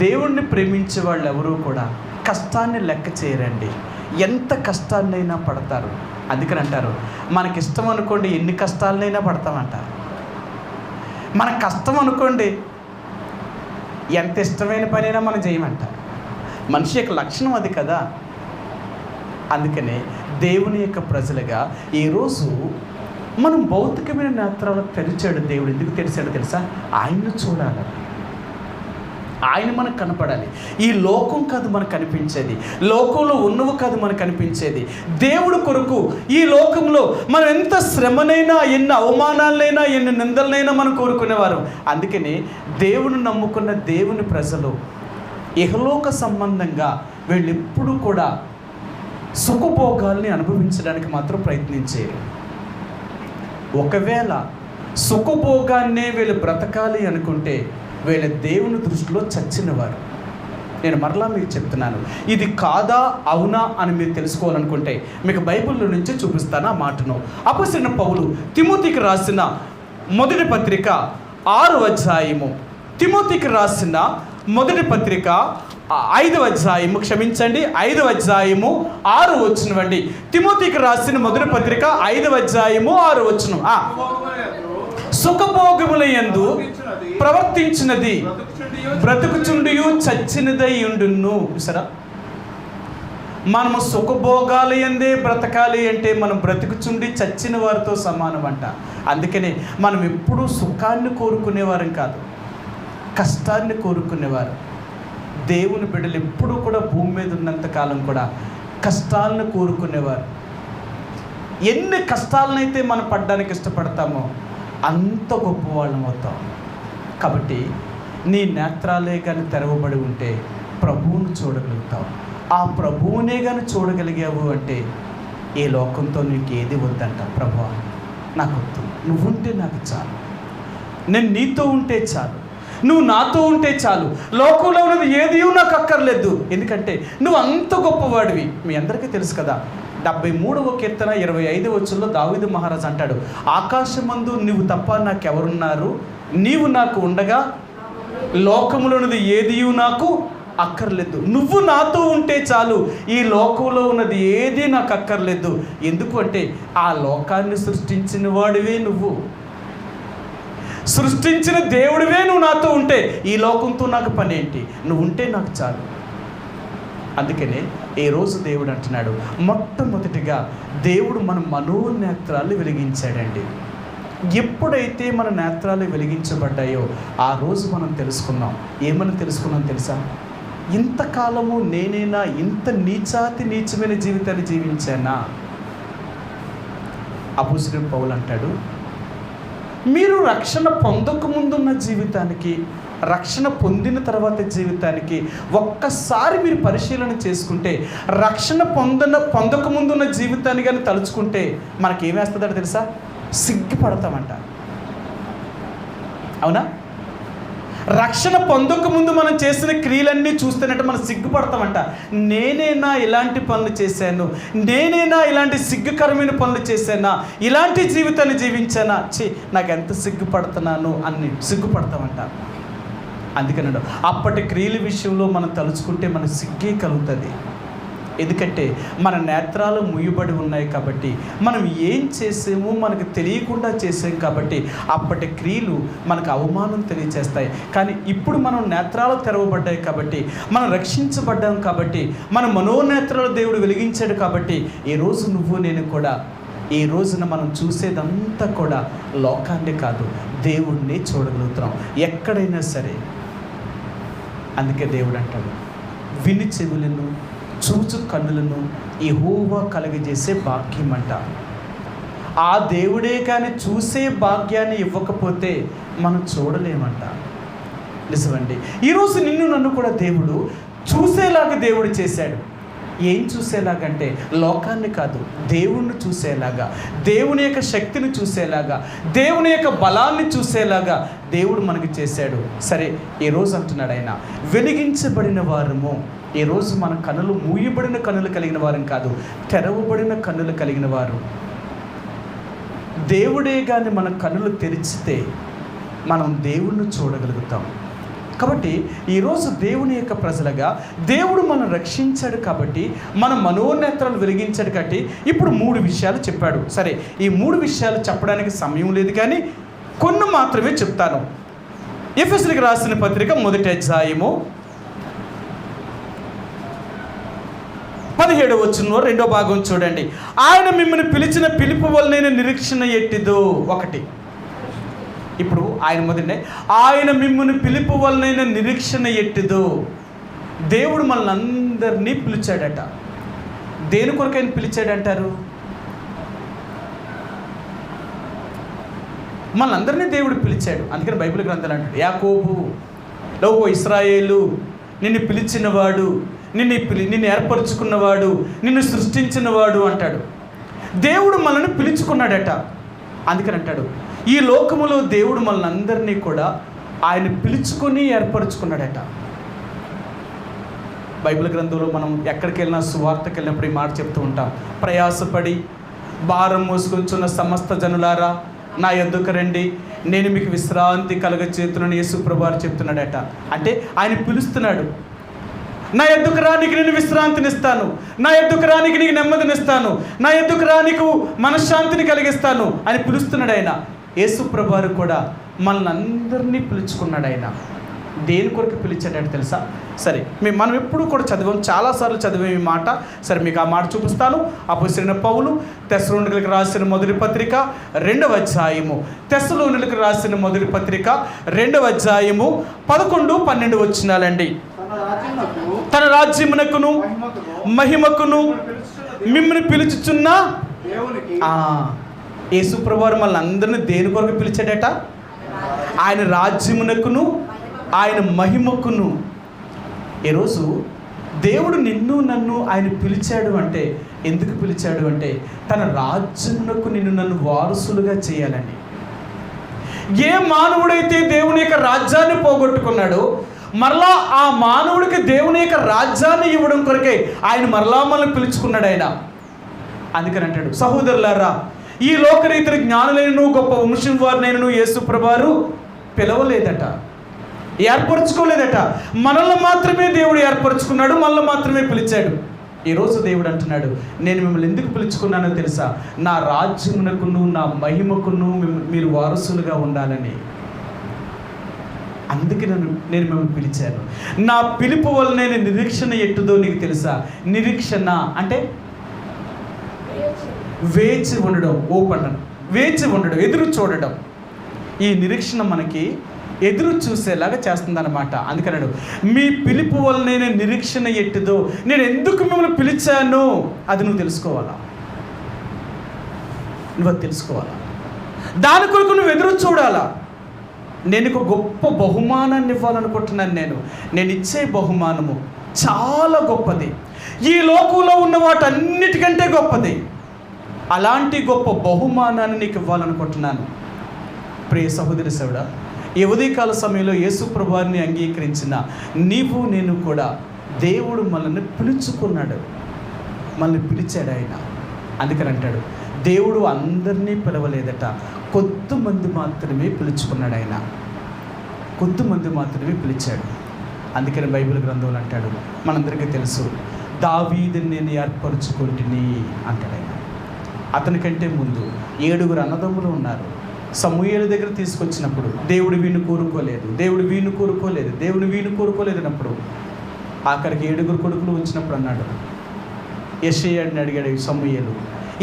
దేవుణ్ణి ప్రేమించే వాళ్ళు ఎవరూ కూడా కష్టాన్ని లెక్క చేయరండి, ఎంత కష్టాన్నైనా పడతారు. అందుకని అంటారు, మనకిష్టం అనుకోండి ఎన్ని కష్టాలనైనా పడతామంట. మన కష్టం అనుకోండి ఎంత ఇష్టమైన పనైనా మనం చేయమంట. మనిషి యొక్క లక్షణం అది కదా. అందుకనే దేవుని యొక్క ప్రజలుగా ఈరోజు మనం భౌతికమైన నేత్రాలు తెరిచాడు దేవుడు. ఎందుకు తెరిచాడో తెలుసా, ఆయన్ను చూడాలి, ఆయన మనకు కనపడాలి. ఈ లోకం కాదు మనకు కనిపించేది, లోకంలో ఉన్నవి కాదు మనకు కనిపించేది. దేవుడు కొరకు ఈ లోకంలో మనం ఎంత శ్రమనైనా, ఎన్ని అవమానాలైనా, ఎన్ని నిందలనైనా మనం కోరుకునేవారు. అందుకని దేవుని నమ్ముకున్న దేవుని ప్రజలు ఇహలోక సంబంధంగా వీళ్ళు ఎప్పుడూ కూడా సుఖభోగాల్ని అనుభవించడానికి మాత్రం ప్రయత్నించారు. ఒకవేళ సుఖభోగాన్నే వీళ్ళు బ్రతకాలి అనుకుంటే వీళ్ళ దేవుని దృష్టిలో చచ్చినవారు. నేను మరలా మీకు చెప్తున్నాను, ఇది కాదా అవునా అని మీరు తెలుసుకోవాలనుకుంటే మీకు బైబిల్లో నుంచి చూపిస్తాను ఆ మాటను. అపొస్తలుడైన పౌలు తిమోతికి రాసిన మొదటి పత్రిక 6వ అధ్యాయము, తిమోతికి రాసిన మొదటి పత్రిక 5వ అధ్యాయము, క్షమించండి 5వ అధ్యాయము 6వ వచనం అండి. తిమోతికి రాసిన మొదటి పత్రిక 5వ అధ్యాయము 6వ వచనం. సుఖభోగములయందు ప్రవర్తించినది బ్రతుకుచుండియు చచ్చినదై ఉండును. సరే, మనము సుఖభోగాలయందే బ్రతకాలి అంటే మనం బ్రతుకుచుండి చచ్చిన వారితో సమానం అంట. అందుకనే మనం ఎప్పుడూ సుఖాన్ని కోరుకునేవారం కాదు, కష్టాన్ని కోరుకునేవారు. దేవుని బిడ్డలు ఎప్పుడూ కూడా భూమి మీద ఉన్నంత కాలం కూడా కష్టాలను కోరుకునేవారు. ఎన్ని కష్టాలనైతే మనం పడడానికి ఇష్టపడతామో అంత గొప్పవాళ్ళం అవుతాం. కాబట్టి నీ నేత్రాలే కానీ తెరవబడి ఉంటే ప్రభువును చూడగలుగుతావు. ఆ ప్రభువునే కానీ చూడగలిగావు అంటే ఏ లోకంతో నీకు ఏది వద్దంట. ప్రభువా నాకు వద్దు, నువ్వుంటే నాకు చాలు, నేను నీతో ఉంటే చాలు, నువ్వు నాతో ఉంటే చాలు, లోకంలో ఉన్నది ఏది నాకు అక్కర్లేదు, ఎందుకంటే నువ్వు అంత గొప్పవాడివి. మీ అందరికీ తెలుసు కదా, 73వ కీర్తన 25వ వచనంలో దావీదు మహారాజు అంటాడు, ఆకాశమందు నువ్వు తప్ప నాకెవరున్నారు, నీవు నాకు ఉండగా లోకములో ఉన్నది ఏది నాకు అక్కర్లేదు, నువ్వు నాతో ఉంటే చాలు, ఈ లోకంలో ఉన్నది ఏది నాకు అక్కర్లేదు. ఎందుకు అంటే ఆ లోకాన్ని సృష్టించిన వాడివే నువ్వు, సృష్టించిన దేవుడివే నువ్వు నాతో ఉంటే ఈ లోకంతో నాకు పని ఏంటి, నువ్వు ఉంటే నాకు చాలు. అందుకనే ఈ రోజు దేవుడు అంటున్నాడు, మొట్టమొదటిగా దేవుడు మన మనోనేత్రాలు వెలిగించాడండి. ఎప్పుడైతే మన నేత్రాలు వెలిగించబడ్డాయో ఆ రోజు మనం తెలుసుకున్నాం. ఏమని తెలుసుకున్నాం తెలుసా, ఇంతకాలము నేనైనా ఇంత నీచమైన జీవితాన్ని జీవించానా. అపొస్తలుడైన పౌలు అంటాడు, మీరు రక్షణ పొందకముందున్న జీవితానికి, రక్షణ పొందిన తర్వాత జీవితానికి ఒక్కసారి మీరు పరిశీలన చేసుకుంటే, రక్షణ పొందకముందున్న జీవితాన్ని కానీ తలుచుకుంటే మనకేమేస్తుందంటే తెలుసా, సిగ్గుపడతామంట. అవునా? రక్షణ పొందక ముందు మనం చేసిన క్రియలన్నీ చూస్తున్నట్టు మనం సిగ్గుపడతామంట. నేనేనా ఇలాంటి పనులు చేశాను, నేనేనా ఇలాంటి సిగ్గుకరమైన పనులు చేశానా, ఇలాంటి జీవితాన్ని జీవించానా, నాకు ఎంత సిగ్గుపడుతున్నాను అని సిగ్గుపడతామంట. అందుకన్నాడు అప్పటి క్రియల విషయంలో మనం తలుచుకుంటే మన సిగ్గే కలుగుతుంది. ఎందుకంటే మన నేత్రాలు ముయ్యబడి ఉన్నాయి కాబట్టి, మనం ఏం చేసామో మనకు తెలియకుండా చేసాం కాబట్టి అప్పటి క్రియలు మనకు అవమానం తెలియచేస్తాయి. కానీ ఇప్పుడు మనం నేత్రాలు తెరవబడ్డాయి కాబట్టి, మనం రక్షించబడ్డాం కాబట్టి, మన మనోనేత్రాలు దేవుడు వెలిగించాడు కాబట్టి ఈరోజు నువ్వు నేను కూడా ఈ రోజున మనం చూసేదంతా కూడా లోకాన్ని కాదు, దేవుణ్ణి చూడగలుగుతున్నాం ఎక్కడైనా సరే. అందుకే దేవుడు అంటాడు, విని చెవులను చూచు కన్నులను యెహోవా కలుగజేసే భాగ్యం అంట. ఆ దేవుడే కానీ చూసే భాగ్యాన్ని ఇవ్వకపోతే మనం చూడలేమంట. నిజమండి. ఈరోజు నిన్ను నన్ను కూడా దేవుడు చూసేలాగా దేవుడు చేశాడు. ఏం చూసేలాగంటే లోకాన్ని కాదు, దేవుణ్ణి చూసేలాగా, దేవుని యొక్క శక్తిని చూసేలాగా, దేవుని యొక్క బలాన్ని చూసేలాగా దేవుడు మనకి చేశాడు. సరే, ఈరోజు అంటున్నాడు ఆయన, వెలిగించబడిన వారము. ఈరోజు మన కన్నులు మూయబడిన కన్నులు కలిగిన వారం కాదు, తెరవబడిన కన్నులు కలిగిన వారు. దేవుడే కానీ మన కన్నులు తెరిచితే మనం దేవుణ్ణి చూడగలుగుతాం. కాబట్టి ఈరోజు దేవుని యొక్క ప్రజలుగా దేవుడు మనం రక్షించాడు కాబట్టి, మన మనోనేత్రాలు వెలిగించాడు కాబట్టి ఇప్పుడు 3 విషయాలు చెప్పాడు. సరే, ఈ 3 విషయాలు చెప్పడానికి సమయం లేదు కానీ కొన్ని మాత్రమే చెప్తాను. ఎఫెసీయులకు రాసిన పత్రిక 1వ అధ్యాయము 17వ వచనంలో 2వ భాగం చూడండి. ఆయన మిమ్మల్ని పిలిచిన పిలుపు వలన నిరీక్షణ ఎట్టిదో. 1. ఇప్పుడు ఆయన మొదటి, ఆయన మిమ్మల్ని పిలుపు వలన నిరీక్షణ ఎట్టిదో. దేవుడు మనల్ని అందరినీ పిలిచాడట. దేని కొరకు ఆయన పిలిచాడంటారు? మనల్ని దేవుడు పిలిచాడు. అందుకని బైబిల్ గ్రంథాలు అంటాడు, యాకోబు ఓ ఇశ్రాయేలు, నిన్ను పిలిచినవాడు, నిన్ను ఏర్పరచుకున్నవాడు, నిన్ను సృష్టించినవాడు అంటాడు. దేవుడు మనల్ని పిలుచుకున్నాడట. అందుకని అంటాడు, ఈ లోకములో దేవుడు మనల్ని అందరినీ కూడా ఆయన పిలుచుకొని ఏర్పరచుకున్నాడట. బైబిల్ గ్రంథంలో మనం ఎక్కడికి వెళ్ళినా, సువార్తకి వెళ్ళినప్పుడు ఈ మాట చెప్తూ ఉంటాం, ప్రయాసపడి భారం మోసుకొంచున్న సమస్త జనులారా నా యొద్దకు రండి, నేను మీకు విశ్రాంతి కలగచేతునని యేసు ప్రభువారు చెప్తున్నాడట. అంటే ఆయన పిలుస్తున్నాడు. నా యొద్దకు రా, నీకు నేను విశ్రాంతినిస్తాను, నా యొద్దకు రా, నీకు నెమ్మదినిస్తాను, నా యొద్దకు రా, నీకు మనశ్శాంతిని కలిగిస్తాను అని పిలుస్తున్నాడు ఆయన. యేసు ప్రభువారు కూడా మనల్ని అందరినీ పిలుచుకున్నాడు. ఆయన దేని కొరకు పిలిచాడని తెలుసా? సరే, మనం ఎప్పుడు కూడా చదివాం, చాలాసార్లు చదివాం ఈ మాట. సరే, మీకు ఆ మాట చూపిస్తాను. అపోస్తలుడైన పౌలు తెస్సలోనికీయులకు రాసిన మొదటి పత్రిక 2వ అధ్యాయము, తెస్సలోనికీయులకు రాసిన మొదటి పత్రిక 2వ అధ్యాయము 11, 12 వచనాలండి. తన రాజ్యమునకును మహిమకును మిమ్మల్ని పిలుచుచున్న యేసు ప్రభువారు మనల్ని అందరినీ దేని కొరకు పిలిచాడట? ఆయన రాజ్యమునకును ఆయన మహిమకును. ఈరోజు దేవుడు నిన్ను నన్ను ఆయన పిలిచాడు అంటే, ఎందుకు పిలిచాడు అంటే తన రాజ్యమునకు నిన్ను నన్ను వారసులుగా చేయాలని. ఏ మానవుడైతే దేవుని యొక్క రాజ్యాన్ని పోగొట్టుకున్నాడో, మరలా ఆ మానవుడికి దేవుని యొక్క రాజ్యాన్ని ఇవ్వడం కొరకే ఆయన మరలా మనల్ని పిలుచుకున్నాడు ఆయన. అందుకని అంటాడు, సహోదరులారా, ఈ లోకరీతిని జ్ఞానులైనను గొప్ప వంశం వారినైనను యేసు ప్రభువారు పిలవలేదట, ఏర్పరచుకోలేదట. మనల్ని మాత్రమే దేవుడు ఏర్పరచుకున్నాడు, మనల్ని మాత్రమే పిలిచాడు. ఈరోజు దేవుడు అంటున్నాడు, నేను మిమ్మల్ని ఎందుకు పిలుచుకున్నానో తెలుసా? నా రాజ్యమునకును నా మహిమకును మీరు వారసులుగా ఉండాలని. అందుకే నేను మిమ్మల్ని పిలిచాను. నా పిలుపు వల్ల నేను నిరీక్షణ ఎట్టుదో నీకు తెలుసా? నిరీక్షణ అంటే వేచి ఉండడం, ఓపెన్, వేచి ఉండడం, ఎదురు చూడడం. ఈ నిరీక్షణ మనకి ఎదురు చూసేలాగా చేస్తుందన్నమాట. అందుకన్నాడు, మీ పిలుపు వల్ల నేను నిరీక్షణ ఎట్టుదో. నేను ఎందుకు మిమ్మల్ని పిలిచాను అది నువ్వు తెలుసుకోవాలా, నువ్వు అది తెలుసుకోవాలా. దాని కొరకు నువ్వు ఎదురు చూడాలా. నేను ఒక గొప్ప బహుమానాన్ని ఇవ్వాలనుకుంటున్నాను. నేను ఇచ్చే బహుమానము చాలా గొప్పది, ఈ లోకంలో ఉన్న వాటన్నిటికంటే గొప్పది. అలాంటి గొప్ప బహుమానాన్ని నీకు ఇవ్వాలనుకుంటున్నాను. ప్రియ సహోదరి సోదరుడా, ఈ ఉదయకాల సమయంలో యేసు ప్రభువుని అంగీకరించిన నీవు నేను కూడా దేవుడు మనల్ని పిలుచుకున్నాడు, మనల్ని పిలిచాడు ఆయన. అందుకని అంటాడు, దేవుడు అందరినీ పిలవలేదట, కొద్దిమంది మాత్రమే పిలుచుకున్నాడు ఆయన, కొద్దిమంది మాత్రమే పిలిచాడు. అందుకని బైబిల్ గ్రంథంలో అంటాడు, మనందరికీ తెలుసు, దావీదుని నేను ఏర్పరచుకుంటుని అంటాడు ఆయన. అతనికంటే ముందు 7 అన్నదమ్ములు ఉన్నారు. సమూయేలు దగ్గర తీసుకొచ్చినప్పుడు దేవుడు వీణు కోరుకోలేదు, దేవుడు వీణు కోరుకోలేదన్నప్పుడు ఆఖరికి 7 కొడుకులు వచ్చినప్పుడు అన్నాడు, యెషయాని అడిగాడు సమూయేలు,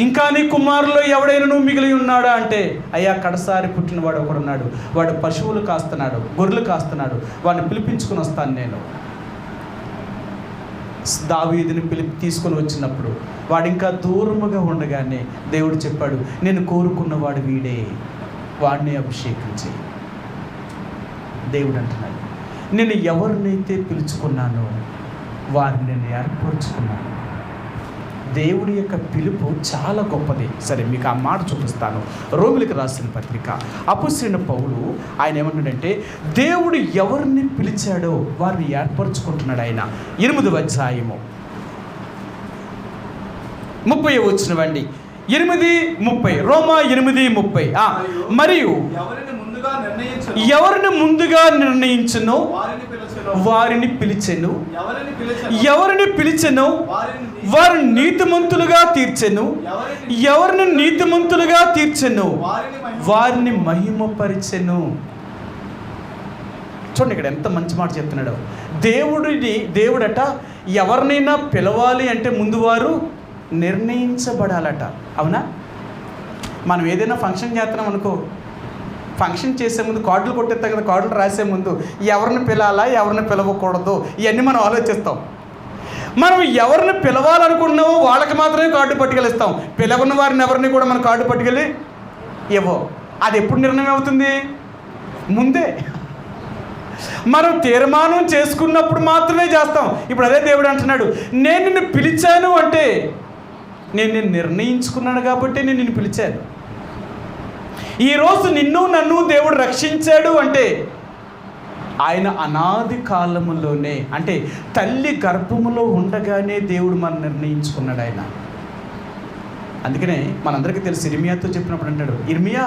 ఇంకా నీ కుమారులో ఎవడైనా నువ్వు మిగిలి ఉన్నాడా అంటే, అయ్యా కడసారి పుట్టినవాడు ఒకడున్నాడు, వాడు పశువులు కాస్తున్నాడు, గొర్రెలు కాస్తున్నాడు, వాడిని పిలిపించుకుని వస్తాను నేను. దావీదుని తీసుకొని వచ్చినప్పుడు వాడు ఇంకా దూరముగా ఉండగానే దేవుడు చెప్పాడు, నేను కోరుకున్నవాడు వీడే, వాడిని అభిషేకించి. దేవుడు అంటున్నాడు, నేను ఎవరినైతే పిలుచుకున్నానో వారిని నేను ఏర్పరచుకున్నాను. దేవుడి యొక్క పిలుపు చాలా గొప్పది. సరే, మీకు ఆ మాట చూపిస్తాను. రోమిలకు రాసిన పత్రిక అపొస్తలుడైన పౌలు ఆయన ఏమంటాడంటే, దేవుడు ఎవరిని పిలిచాడో వారిని ఏర్పరచుకుంటున్నాడు ఆయన. 8వ అధ్యాయము 30 వచ్చినవండి, 8:30, రోమా 8:30. మరియు ఎవరిని ముందుగా నిర్ణయించునో వారిని పిలిచెను, ఎవరిని పిలిచెను వారిని నీతిమంతులుగా తీర్చెను, ఎవరిని నీతిమంతులుగా తీర్చెను వారిని మహిమపరిచెను. చూడండి ఇక్కడ ఎంత మంచి మాట చెప్తున్నాడు. దేవుడట ఎవరినైనా పిలవాలి అంటే ముందు వారు నిర్ణయించబడాలట. అవునా? మనం ఏదైనా ఫంక్షన్ చేస్తున్నాం అనుకో, ఫంక్షన్ చేసే ముందు కార్డులు కొట్టేస్తాం కదా, కార్డులు రాసే ముందు ఎవరిని పిలాలా ఎవరిని పిలవకూడదు ఇవన్నీ మనం ఆలోచిస్తాం. మనం ఎవరిని పిలవాలనుకున్నామో వాళ్ళకి మాత్రమే కార్డు పట్టుకెళ్ళిస్తాం, పిలవని వారిని ఎవరిని కూడా మనం కార్డు పట్టుకెళ్ళి ఇవ్వం. అది ఎప్పుడు నిర్ణయం అవుతుంది? ముందే మనం తీర్మానం చేసుకున్నప్పుడు మాత్రమే చేస్తాం. ఇప్పుడు అదే దేవుడు అంటున్నాడు, నేను నిన్ను పిలిచాను అంటే నేను నిర్ణయించుకున్నాను కాబట్టి నేను నిన్ను పిలిచాను. ఈరోజు నిన్ను నన్ను దేవుడు రక్షించాడు అంటే ఆయన అనాది కాలములోనే, అంటే తల్లి గర్భములో ఉండగానే దేవుడు మనం నిర్ణయించుకున్నాడు ఆయన. అందుకనే మనందరికీ తెలుసు, ఇర్మియాతో చెప్పినప్పుడు అంటాడు, ఇర్మియా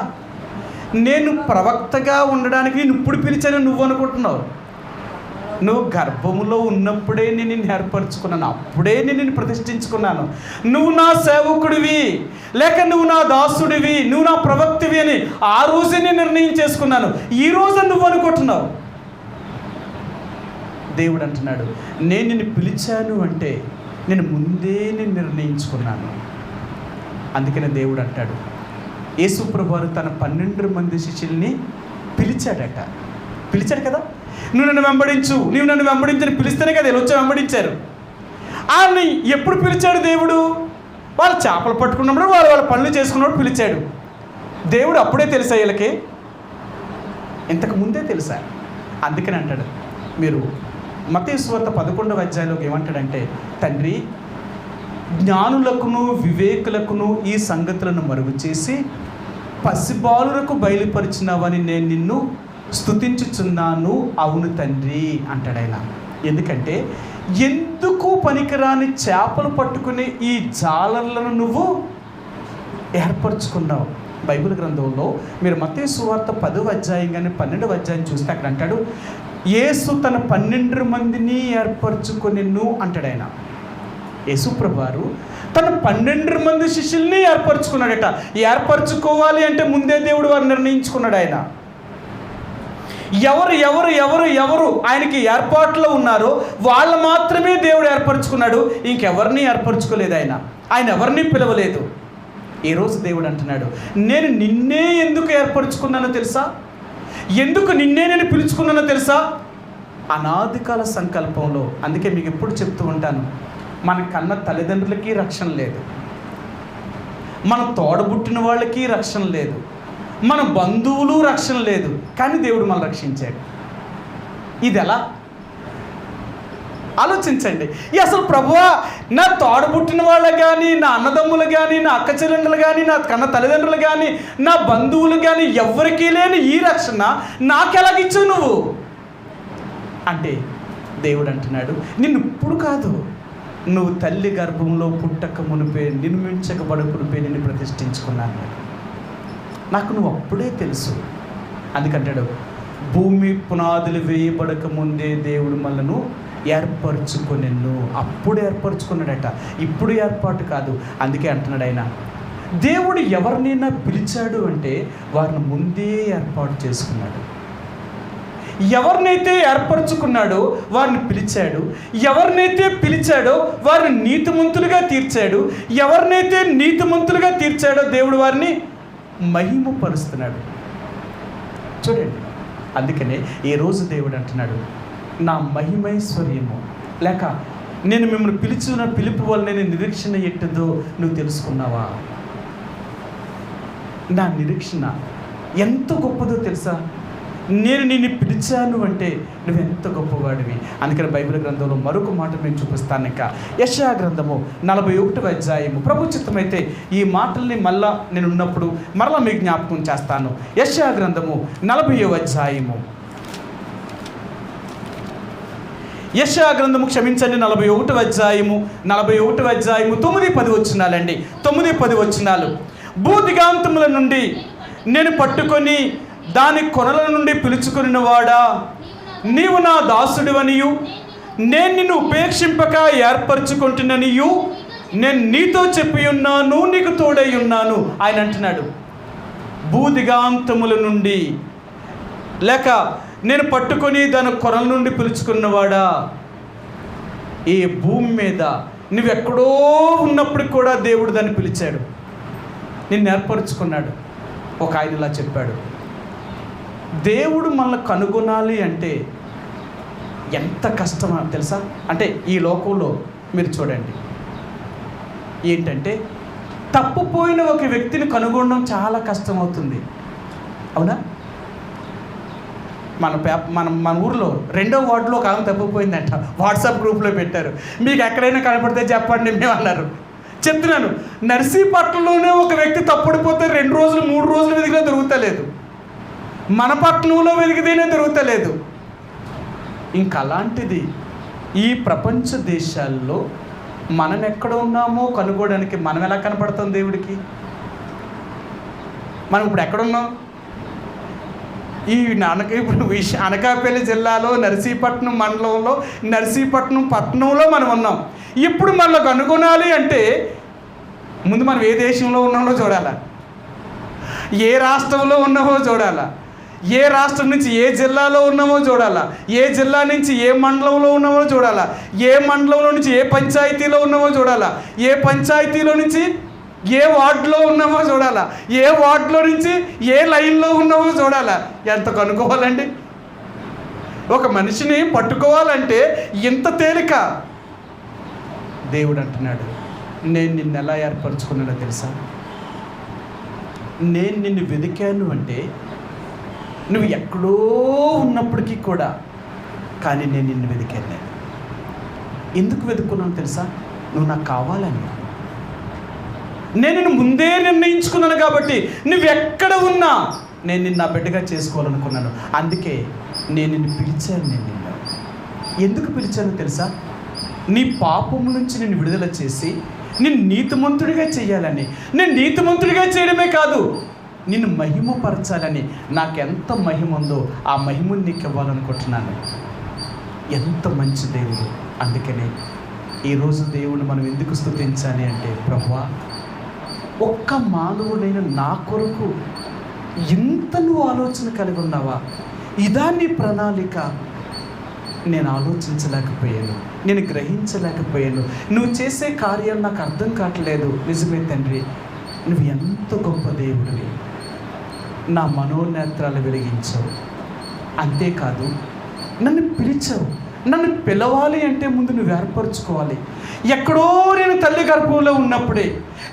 నేను ప్రవక్తగా ఉండడానికి నేను ఇప్పుడు పిలిచాను నువ్వు అనుకుంటున్నావు. నువ్వు గర్భములో ఉన్నప్పుడే నేను నిన్ను ఏర్పరచుకున్నాను, అప్పుడే నేను నిన్ను ప్రతిష్ఠించుకున్నాను. నువ్వు నా సేవకుడివి, లేక నువ్వు నా దాసుడివి, నువ్వు నా ప్రవక్తివి అని ఆ రోజే నేను నిర్ణయం చేసుకున్నాను. ఈ రోజు నువ్వు అనుకుంటున్నావు. దేవుడు అంటున్నాడు, నేను నిన్ను పిలిచాను అంటే నేను ముందే నేను నిర్ణయించుకున్నాను. అందుకనే దేవుడు అంటాడు, యేసు ప్రభువు తన 12 మంది శిష్యుల్ని పిలిచాడట. పిలిచాడు కదా, నువ్వు నన్ను వెంబడించు, నువ్వు నన్ను వెంబడించని పిలిస్తేనే కదా వీళ్ళు వచ్చి వెంబడించారు. వాళ్ళని ఎప్పుడు పిలిచాడు దేవుడు? వాళ్ళు చేపలు పట్టుకున్నప్పుడు వాళ్ళ పనులు చేసుకున్నప్పుడు పిలిచాడు. దేవుడు అప్పుడే తెలుసా వీళ్ళకి? ఇంతకు ముందే తెలుసా? అందుకని అంటాడు, మీరు మత్తయి సువార్త 11వ అధ్యాయంలోకి ఏమంటాడంటే, తండ్రి జ్ఞానులకును వివేకులకును ఈ సంగతులను మరుగు చేసి పసిబాలులకు బయలుపరిచినవని నేను నిన్ను స్తుతించుచున్నాను. అవును తండ్రి అంటాడు ఆయన. ఎందుకంటే ఎందుకు పనికిరాని చేపలు పట్టుకునే ఈ జాలర్లను నువ్వు ఏర్పరచుకున్నావు. బైబిల్ గ్రంథంలో మీరు మత్తయి సువార్త 10వ అధ్యాయం కానీ 12వ అధ్యాయం చూస్తే అక్కడ అంటాడు, యేసు తన 12 మందిని ఏర్పరచుకొనెను అంటాడు ఆయన. యేసు ప్రభువారు తన 12 మంది శిష్యుల్ని ఏర్పరచుకున్నాడట. ఏర్పరచుకోవాలి అంటే ముందే దేవుడు వారు నిర్ణయించుకున్నాడు ఆయన. ఎవరు ఎవరు ఎవరు ఎవరు ఆయనకి ఏర్పాట్లో ఉన్నారో వాళ్ళు మాత్రమే దేవుడు ఏర్పరచుకున్నాడు, ఇంకెవరిని ఏర్పరచుకోలేదు ఆయన. ఆయన ఎవరిని పిలవలేదు. ఈరోజు దేవుడు అంటున్నాడు, నేను నిన్నే ఎందుకు ఏర్పరచుకున్నానో తెలుసా? ఎందుకు నిన్నే నేను పిలుచుకున్నానో తెలుసా? అనాదికాల సంకల్పంలో. అందుకే మీకు ఎప్పుడు చెప్తూ ఉంటాను, మన కన్న తల్లిదండ్రులకి రక్షణ లేదు, మన తోడబుట్టిన వాళ్ళకి రక్షణ లేదు, మన బంధువులు రక్షణ లేదు, కానీ దేవుడు మనల్ని రక్షించాడు. ఇది ఎలా? ఆలోచించండి. అసలు ప్రభువా, నా తోడబుట్టిన వాళ్ళు కానీ, నా అన్నదమ్ములు కానీ, నా అక్క చెల్లెండ్రులు కానీ, నా కన్న తల్లిదండ్రులు కానీ, నా బంధువులు కానీ ఎవరికీ లేని ఈ రక్షణ నాకెలాగిచ్చావు నువ్వు అంటే దేవుడు అంటున్నాడు, నిన్ను ఇప్పుడు కాదు, నువ్వు తల్లి గర్భంలో పుట్టక మునిపే, నిర్మించకబడక మునిపే నిన్ను ప్రతిష్ఠించుకున్నాను. నాకు నువ్వు అప్పుడే తెలుసు. అందుకంటాడు, భూమి పునాదులు వేయబడక ముందే దేవుడు మనను ఏర్పరచుకొనెను. అప్పుడు ఏర్పరచుకున్నాడట, ఇప్పుడు ఏర్పాటు కాదు. అందుకే అంటున్నాడు ఆయన, దేవుడు ఎవరినైనా పిలిచాడు అంటే వారిని ముందే ఏర్పాటు చేసుకున్నాడు. ఎవరినైతే ఏర్పరచుకున్నాడో వారిని పిలిచాడు, ఎవరినైతే పిలిచాడో వారిని నీతిమంతులుగా తీర్చాడు, ఎవరినైతే నీతిమంతులుగా తీర్చాడో దేవుడు వారిని మహిమపరుస్తున్నాడు. చూడండి, అందుకనే ఈ రోజు దేవుడు అంటున్నాడు, నా మహిమైశ్వర్యము లేక నేను మిమ్మల్ని పిలిచిన పిలుపు వల్ల నేను నిరీక్షణ ఎట్టదో నువ్వు తెలుసుకున్నావా? నా నిరీక్షణ ఎంత గొప్పదో తెలుసా? నేను నిన్ను పిలిచాను అంటే నువ్వు ఎంత గొప్పవాడివి. అందుకని బైబిల్ గ్రంథంలో మరొక మాట నేను చూపిస్తాను. ఇంకా యెషయా గ్రంథము 41వ అధ్యాయము. ప్రభు చిత్తమైతే ఈ మాటల్ని మళ్ళా నేను ఉన్నప్పుడు మరలా మీకు జ్ఞాపకం చేస్తాను. యెషయా గ్రంథము 40వ అధ్యాయము. యెషయా గ్రంథము క్షమించండి 41వ అధ్యాయము 9-10 వచనాలండి. 9-10 వచనాలు. భూదిగాంతముల నుండి నేను పట్టుకొని దాని కొనల నుండి పిలుచుకుని వాడా, నీవు నా దాసుడివనియు నేను నిన్ను ఉపేక్షింపక ఏర్పరచుకుంటున్ననియు నేను నీతో చెప్పి ఉన్నాను, నీకు తోడై ఉన్నాను. ఆయన అంటున్నాడు, భూదిగాంతముల నుండి లేక నేను పట్టుకొని దాని కొనల నుండి పిలుచుకున్నవాడా. ఈ భూమి మీద నువ్వెక్కడో ఉన్నప్పటికి కూడా దేవుడు దాన్ని పిలిచాడు, నిన్ను ఏర్పరచుకున్నాడు. ఒక ఆయన ఇలా చెప్పాడు, దేవుడు మనల్ని కనుగొనాలి అంటే ఎంత కష్టమో తెలుసా? అంటే ఈ లోకంలో మీరు చూడండి, ఏంటంటే తప్పుపోయిన ఒక వ్యక్తిని కనుగొనడం చాలా కష్టం అవుతుంది, అవునా? మన ఊర్లో 2వ వార్డులో ఒక ఆమె తప్పిపోయిందంట. వాట్సాప్ గ్రూప్లో పెట్టారు, మీకు ఎక్కడైనా కనపడితే చెప్పండి మేము అన్నారు. చెప్తున్నాను, నర్సీపట్నంలోనే ఒక వ్యక్తి తప్పుడిపోతే 2 రోజులు 3 రోజులు వెతికినా దొరుకుతలేదు, మన పట్టణంలో వెతికితేనే దొరుకుతలేదు. ఇంకా అలాంటిది ఈ ప్రపంచ దేశాల్లో మనం ఎక్కడ ఉన్నామో కనుగోడానికి మనం ఎలా కనపడతాం దేవుడికి? మనం ఇప్పుడు ఎక్కడున్నాం? ఇప్పుడు అనకాపల్లి జిల్లాలో నర్సీపట్నం మండలంలో నర్సీపట్నం పట్టణంలో మనం ఉన్నాం. ఇప్పుడు మనలో కనుగొనాలి అంటే ముందు మనం ఏ దేశంలో ఉన్నామో చూడాలా, ఏ రాష్ట్రంలో ఉన్నామో చూడాలా, ఏ రాష్ట్రం నుంచి ఏ జిల్లాలో ఉన్నామో చూడాలా, ఏ జిల్లా నుంచి ఏ మండలంలో ఉన్నామో చూడాలా, ఏ మండలంలో నుంచి ఏ పంచాయతీలో ఉన్నామో చూడాలా, ఏ పంచాయతీలో నుంచి ఏ వార్డులో ఉన్నామో చూడాలా, ఏ వార్డులో నుంచి ఏ లైన్లో ఉన్నామో చూడాలా. ఎంత కనుక్కోవాలండి? ఒక మనిషిని పట్టుకోవాలంటే ఎంత తేలిక. దేవుడు అంటున్నాడు, నేను నిన్ను ఎలా ఏర్పరచుకున్నానో తెలుసా? నేను నిన్ను వెతికాను అంటే నువ్వు ఎక్కడో ఉన్నప్పటికీ కూడా, కానీ నేను నిన్ను వెతికాను. ఎందుకు వెతుక్కున్నాను తెలుసా? నువ్వు నాకు కావాలని. నేను నిన్ను ముందే నిర్ణయించుకున్నాను కాబట్టి నువ్వెక్కడ ఉన్నా నేను నిన్ను నా బిడ్డగా చేసుకోవాలనుకున్నాను. అందుకే నేను నిన్ను పిలిచాను. నేను నిన్ను ఎందుకు పిలిచానో తెలుసా? నీ పాపము నుంచి నేను విడుదల చేసి నిన్ను నీతిమంతుడిగా చేయాలని. నేను నీతిమంతుడిగా చేయడమే కాదు, నిన్ను మహిమపరచాలని. నాకెంత మహిమ ఉందో ఆ మహిమను నీకు ఇవ్వాలనుకుంటున్నాను. ఎంత మంచి దేవుడు. అందుకనే ఈరోజు దేవుని మనం ఎందుకు స్తుతించాలి అంటే, ప్రభువా, ఒక్క మానవుడైన నా కొరకు ఇంత నువ్వు ఆలోచన కలిగి ఉన్నావా? ఇదా నీ ప్రణాళిక? నేను ఆలోచించలేకపోయాను, నేను గ్రహించలేకపోయాను. నువ్వు చేసే కార్యాలు నాకు అర్థం కావట్లేదు. నిజమే తండ్రి, నువ్వు ఎంత గొప్ప దేవుడివి. నా మనోనేత్రాలు వెలిగించావు. అంతేకాదు, నన్ను పిలిచావు. నన్ను పిలవాలి అంటే ముందు నువ్వు ఏర్పరచుకోవాలి. ఎక్కడో నేను తల్లి గర్భంలో ఉన్నప్పుడే,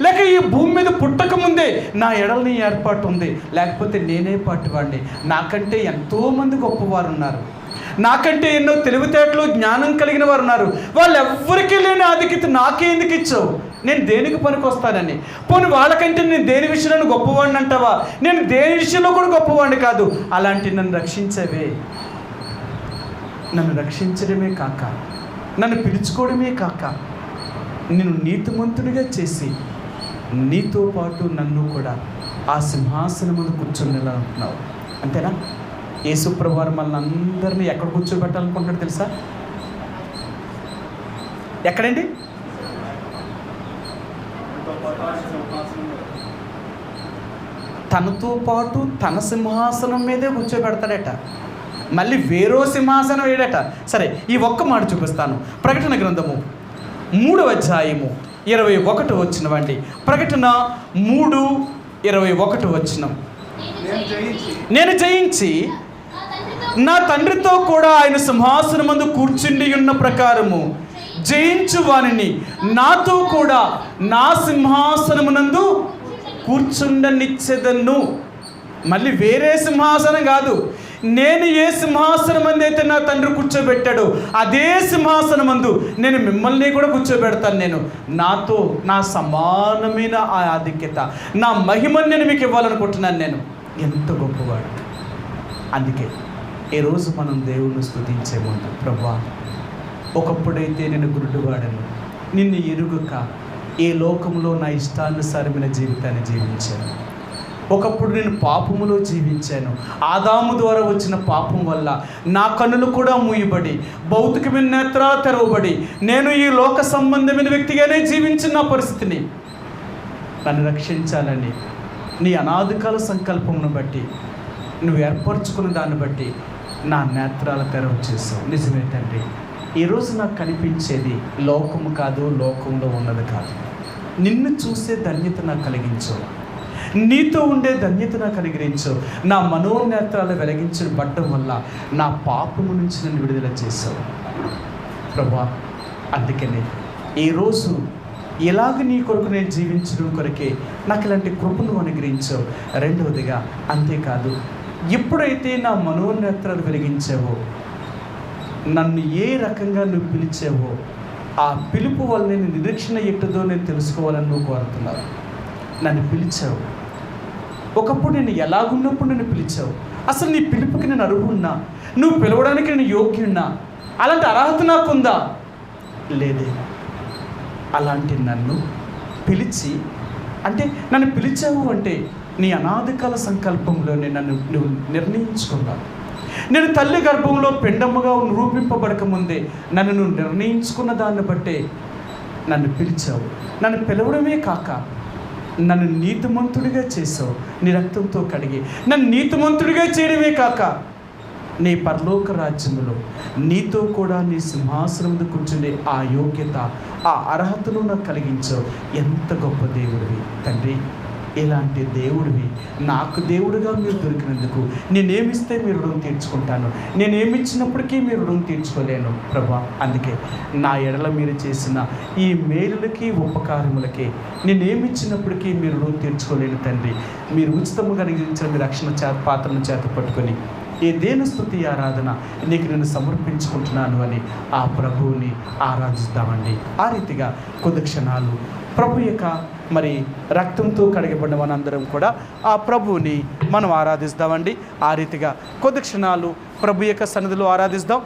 లేక ఈ భూమి మీద పుట్టక ముందే నా ఎడల నీ ఏర్పాటు ఉంది. లేకపోతే నేనే పాటువాడిని. నాకంటే ఎంతోమంది గొప్పవారు ఉన్నారు. నాకంటే ఎన్నో తెలివితేటలు జ్ఞానం కలిగిన వారు ఉన్నారు, వాళ్ళు ఎవ్వరికీ లేని ఆధిక్యత నాకే ఎందుకు ఇచ్చావు? నేను దేనికి పనికి వస్తానని? పోనీ వాళ్ళకంటే నేను దేని విషయంలో గొప్పవాడిని అంటావా? నేను దేని విషయంలో కూడా గొప్పవాడిని కాదు. అలాంటి నన్ను రక్షించవే. నన్ను రక్షించడమే కాక, నన్ను పిలుచుకోవడమే కాక, నేను నీతిమంతుడిగా చేసి నీతో పాటు నన్ను కూడా ఆ సింహాసనం ముందు కూర్చొనేలా అంటున్నావు. అంతేనా? యేసుప్రభు వారు మనల్ని అందరినీ ఎక్కడ కూర్చోబెట్టాలనుకుంటాడు తెలుసా? ఎక్కడండి? తనతో పాటు తన సింహాసనం మీదే కూర్చోబెడతాడట. మళ్ళీ వేరో సింహాసనం వేయడట. సరే, ఈ ఒక్క మాట చూపిస్తాను. ప్రకటన గ్రంథము 3వ అధ్యాయము 21 వచనమండి. ప్రకటన 3:21 వచనం. నేను జయించి నా తండ్రితో కూడా ఆయన సింహాసనం ముందు కూర్చుండి ఉన్న ప్రకారము జయించు వానిని నాతో కూడా నా సింహాసనమునందు కూర్చుండనిచ్చేదను. మళ్ళీ వేరే సింహాసనం కాదు, నేను ఏ సింహాసనం మంది అయితే నా తండ్రి కూర్చోబెట్టాడో అదే సింహాసనం మందు నేను మిమ్మల్ని కూడా కూర్చోబెడతాను. నేను నాతో నా సమానమైన ఆ ఆధిక్యత, నా మహిమను నేను మీకు ఇవ్వాలనుకుంటున్నాను. నేను ఎంత గొప్పవాడు. అందుకే ఈరోజు మనం దేవుణ్ణి స్తుతించే ముందు, ప్రభువా, ఒకప్పుడైతే నేను గురుడువాడను, నిన్ను ఎరుగక ఏ లోకంలో నా ఇష్టానుసారమైన జీవితాన్ని జీవించాను. ఒకప్పుడు నేను పాపములో జీవించాను. ఆదాము ద్వారా వచ్చిన పాపం వల్ల నా కన్నులు కూడా మూయబడి, భౌతికమైన నేత్రాలు తెరవబడి, నేను ఈ లోక సంబంధమైన వ్యక్తిగానే జీవించిన పరిస్థితిని నన్ను రక్షించాలని నీ అనాదికాల సంకల్పమును బట్టి, నువ్వు ఏర్పరచుకున్న దాన్ని బట్టి నా నేత్రాల తెరవ చేసావు. నిజమే తండ్రి, ఈరోజు నాకు కనిపించేది లోకము కాదు, లోకంలో ఉన్నది కాదు. నిన్ను చూసే ధన్యత నాకు కలిగించు, నీతో ఉండే ధన్యత నాకు అనుగ్రహించు. నా మనోనేత్రాలు వెలిగించబడటం వల్ల నా పాపము నుంచి నన్ను విడుదల చేశావు ప్రభువా. అందుకనే ఈరోజు ఎలాగ నీ కొరకు నేను జీవించడం కొరకే నాకు ఇలాంటి కృపను అనుగ్రహించావు. రెండవదిగా, అంతేకాదు, ఎప్పుడైతే నా మనోనేత్రాలు వెలిగించావో, నన్ను ఏ రకంగా నువ్వు పిలిచావో ఆ పిలుపు వల్ల నేను నిరీక్షణ ఎట్టుదో నేను తెలుసుకోవాలని నువ్వు కోరుతున్నావు. నన్ను పిలిచావు. ఒకప్పుడు నేను ఎలాగున్నప్పుడు నన్ను పిలిచావు. అసలు నీ పిలుపుకి నేను అర్హున్నా? నువ్వు పిలవడానికి నేను యోగ్యున్నా? అలాంటి అర్హత నాకుందా? లేదే. అలాంటి నన్ను పిలిచి, అంటే నన్ను పిలిచావు అంటే నీ అనాదికాల సంకల్పంలోనే నన్ను నువ్వు నిర్ణయించుకున్నావు. నేను తల్లి గర్భంలో పిండముగా రూపింపబడకముందే నన్ను నువ్వు నిర్ణయించుకున్న దాన్ని బట్టే నన్ను పిలిచావు. నన్ను పిలవడమే కాక నన్ను నీతిమంతుడిగా చేసావు. నీ రక్తంతో కడిగి నన్ను నీతిమంతుడిగా చేయడమే కాక నీ పరలోక రాజ్యములో నీతో కూడా నీ సింహాసనం మీద కూర్చునే ఆ యోగ్యత, ఆ అర్హతను నాకు కలిగించావు. ఎంత గొప్ప దేవుడివి తండ్రి. ఇలాంటి దేవుడివి నాకు దేవుడిగా మీరు దొరికినందుకు నేనేమిస్తే మీరు రుణం తీర్చుకుంటాను, నేనేమిచ్చినప్పటికీ మీరు రుణం తీర్చుకోలేను ప్రభా. అందుకే నా ఎడల మీరు చేసిన ఈ మేలులకి ఉపకారములకి నేనేమిచ్చినప్పటికీ మీరు రుణం తీర్చుకోలేను తండ్రి. మీరు ఉచితము కలిగించిన మీ రక్షణ పాత్రను చేత పట్టుకొని ఏదేను స్తుతి ఆరాధన నీకు నేను సమర్పించుకుంటున్నాను అని ఆ ప్రభువుని ఆరాధిస్తామండి. ఆ రీతిగా కొద్ది క్షణాలు ప్రభు యొక్క మరి రక్తంతో కడిగబడిన మనందరం కూడా ఆ ప్రభువుని మనం ఆరాధిస్తామండి. ఆ రీతిగా కొద్ది క్షణాలు ప్రభు యొక్క సన్నిధిలో ఆరాధిస్తాం.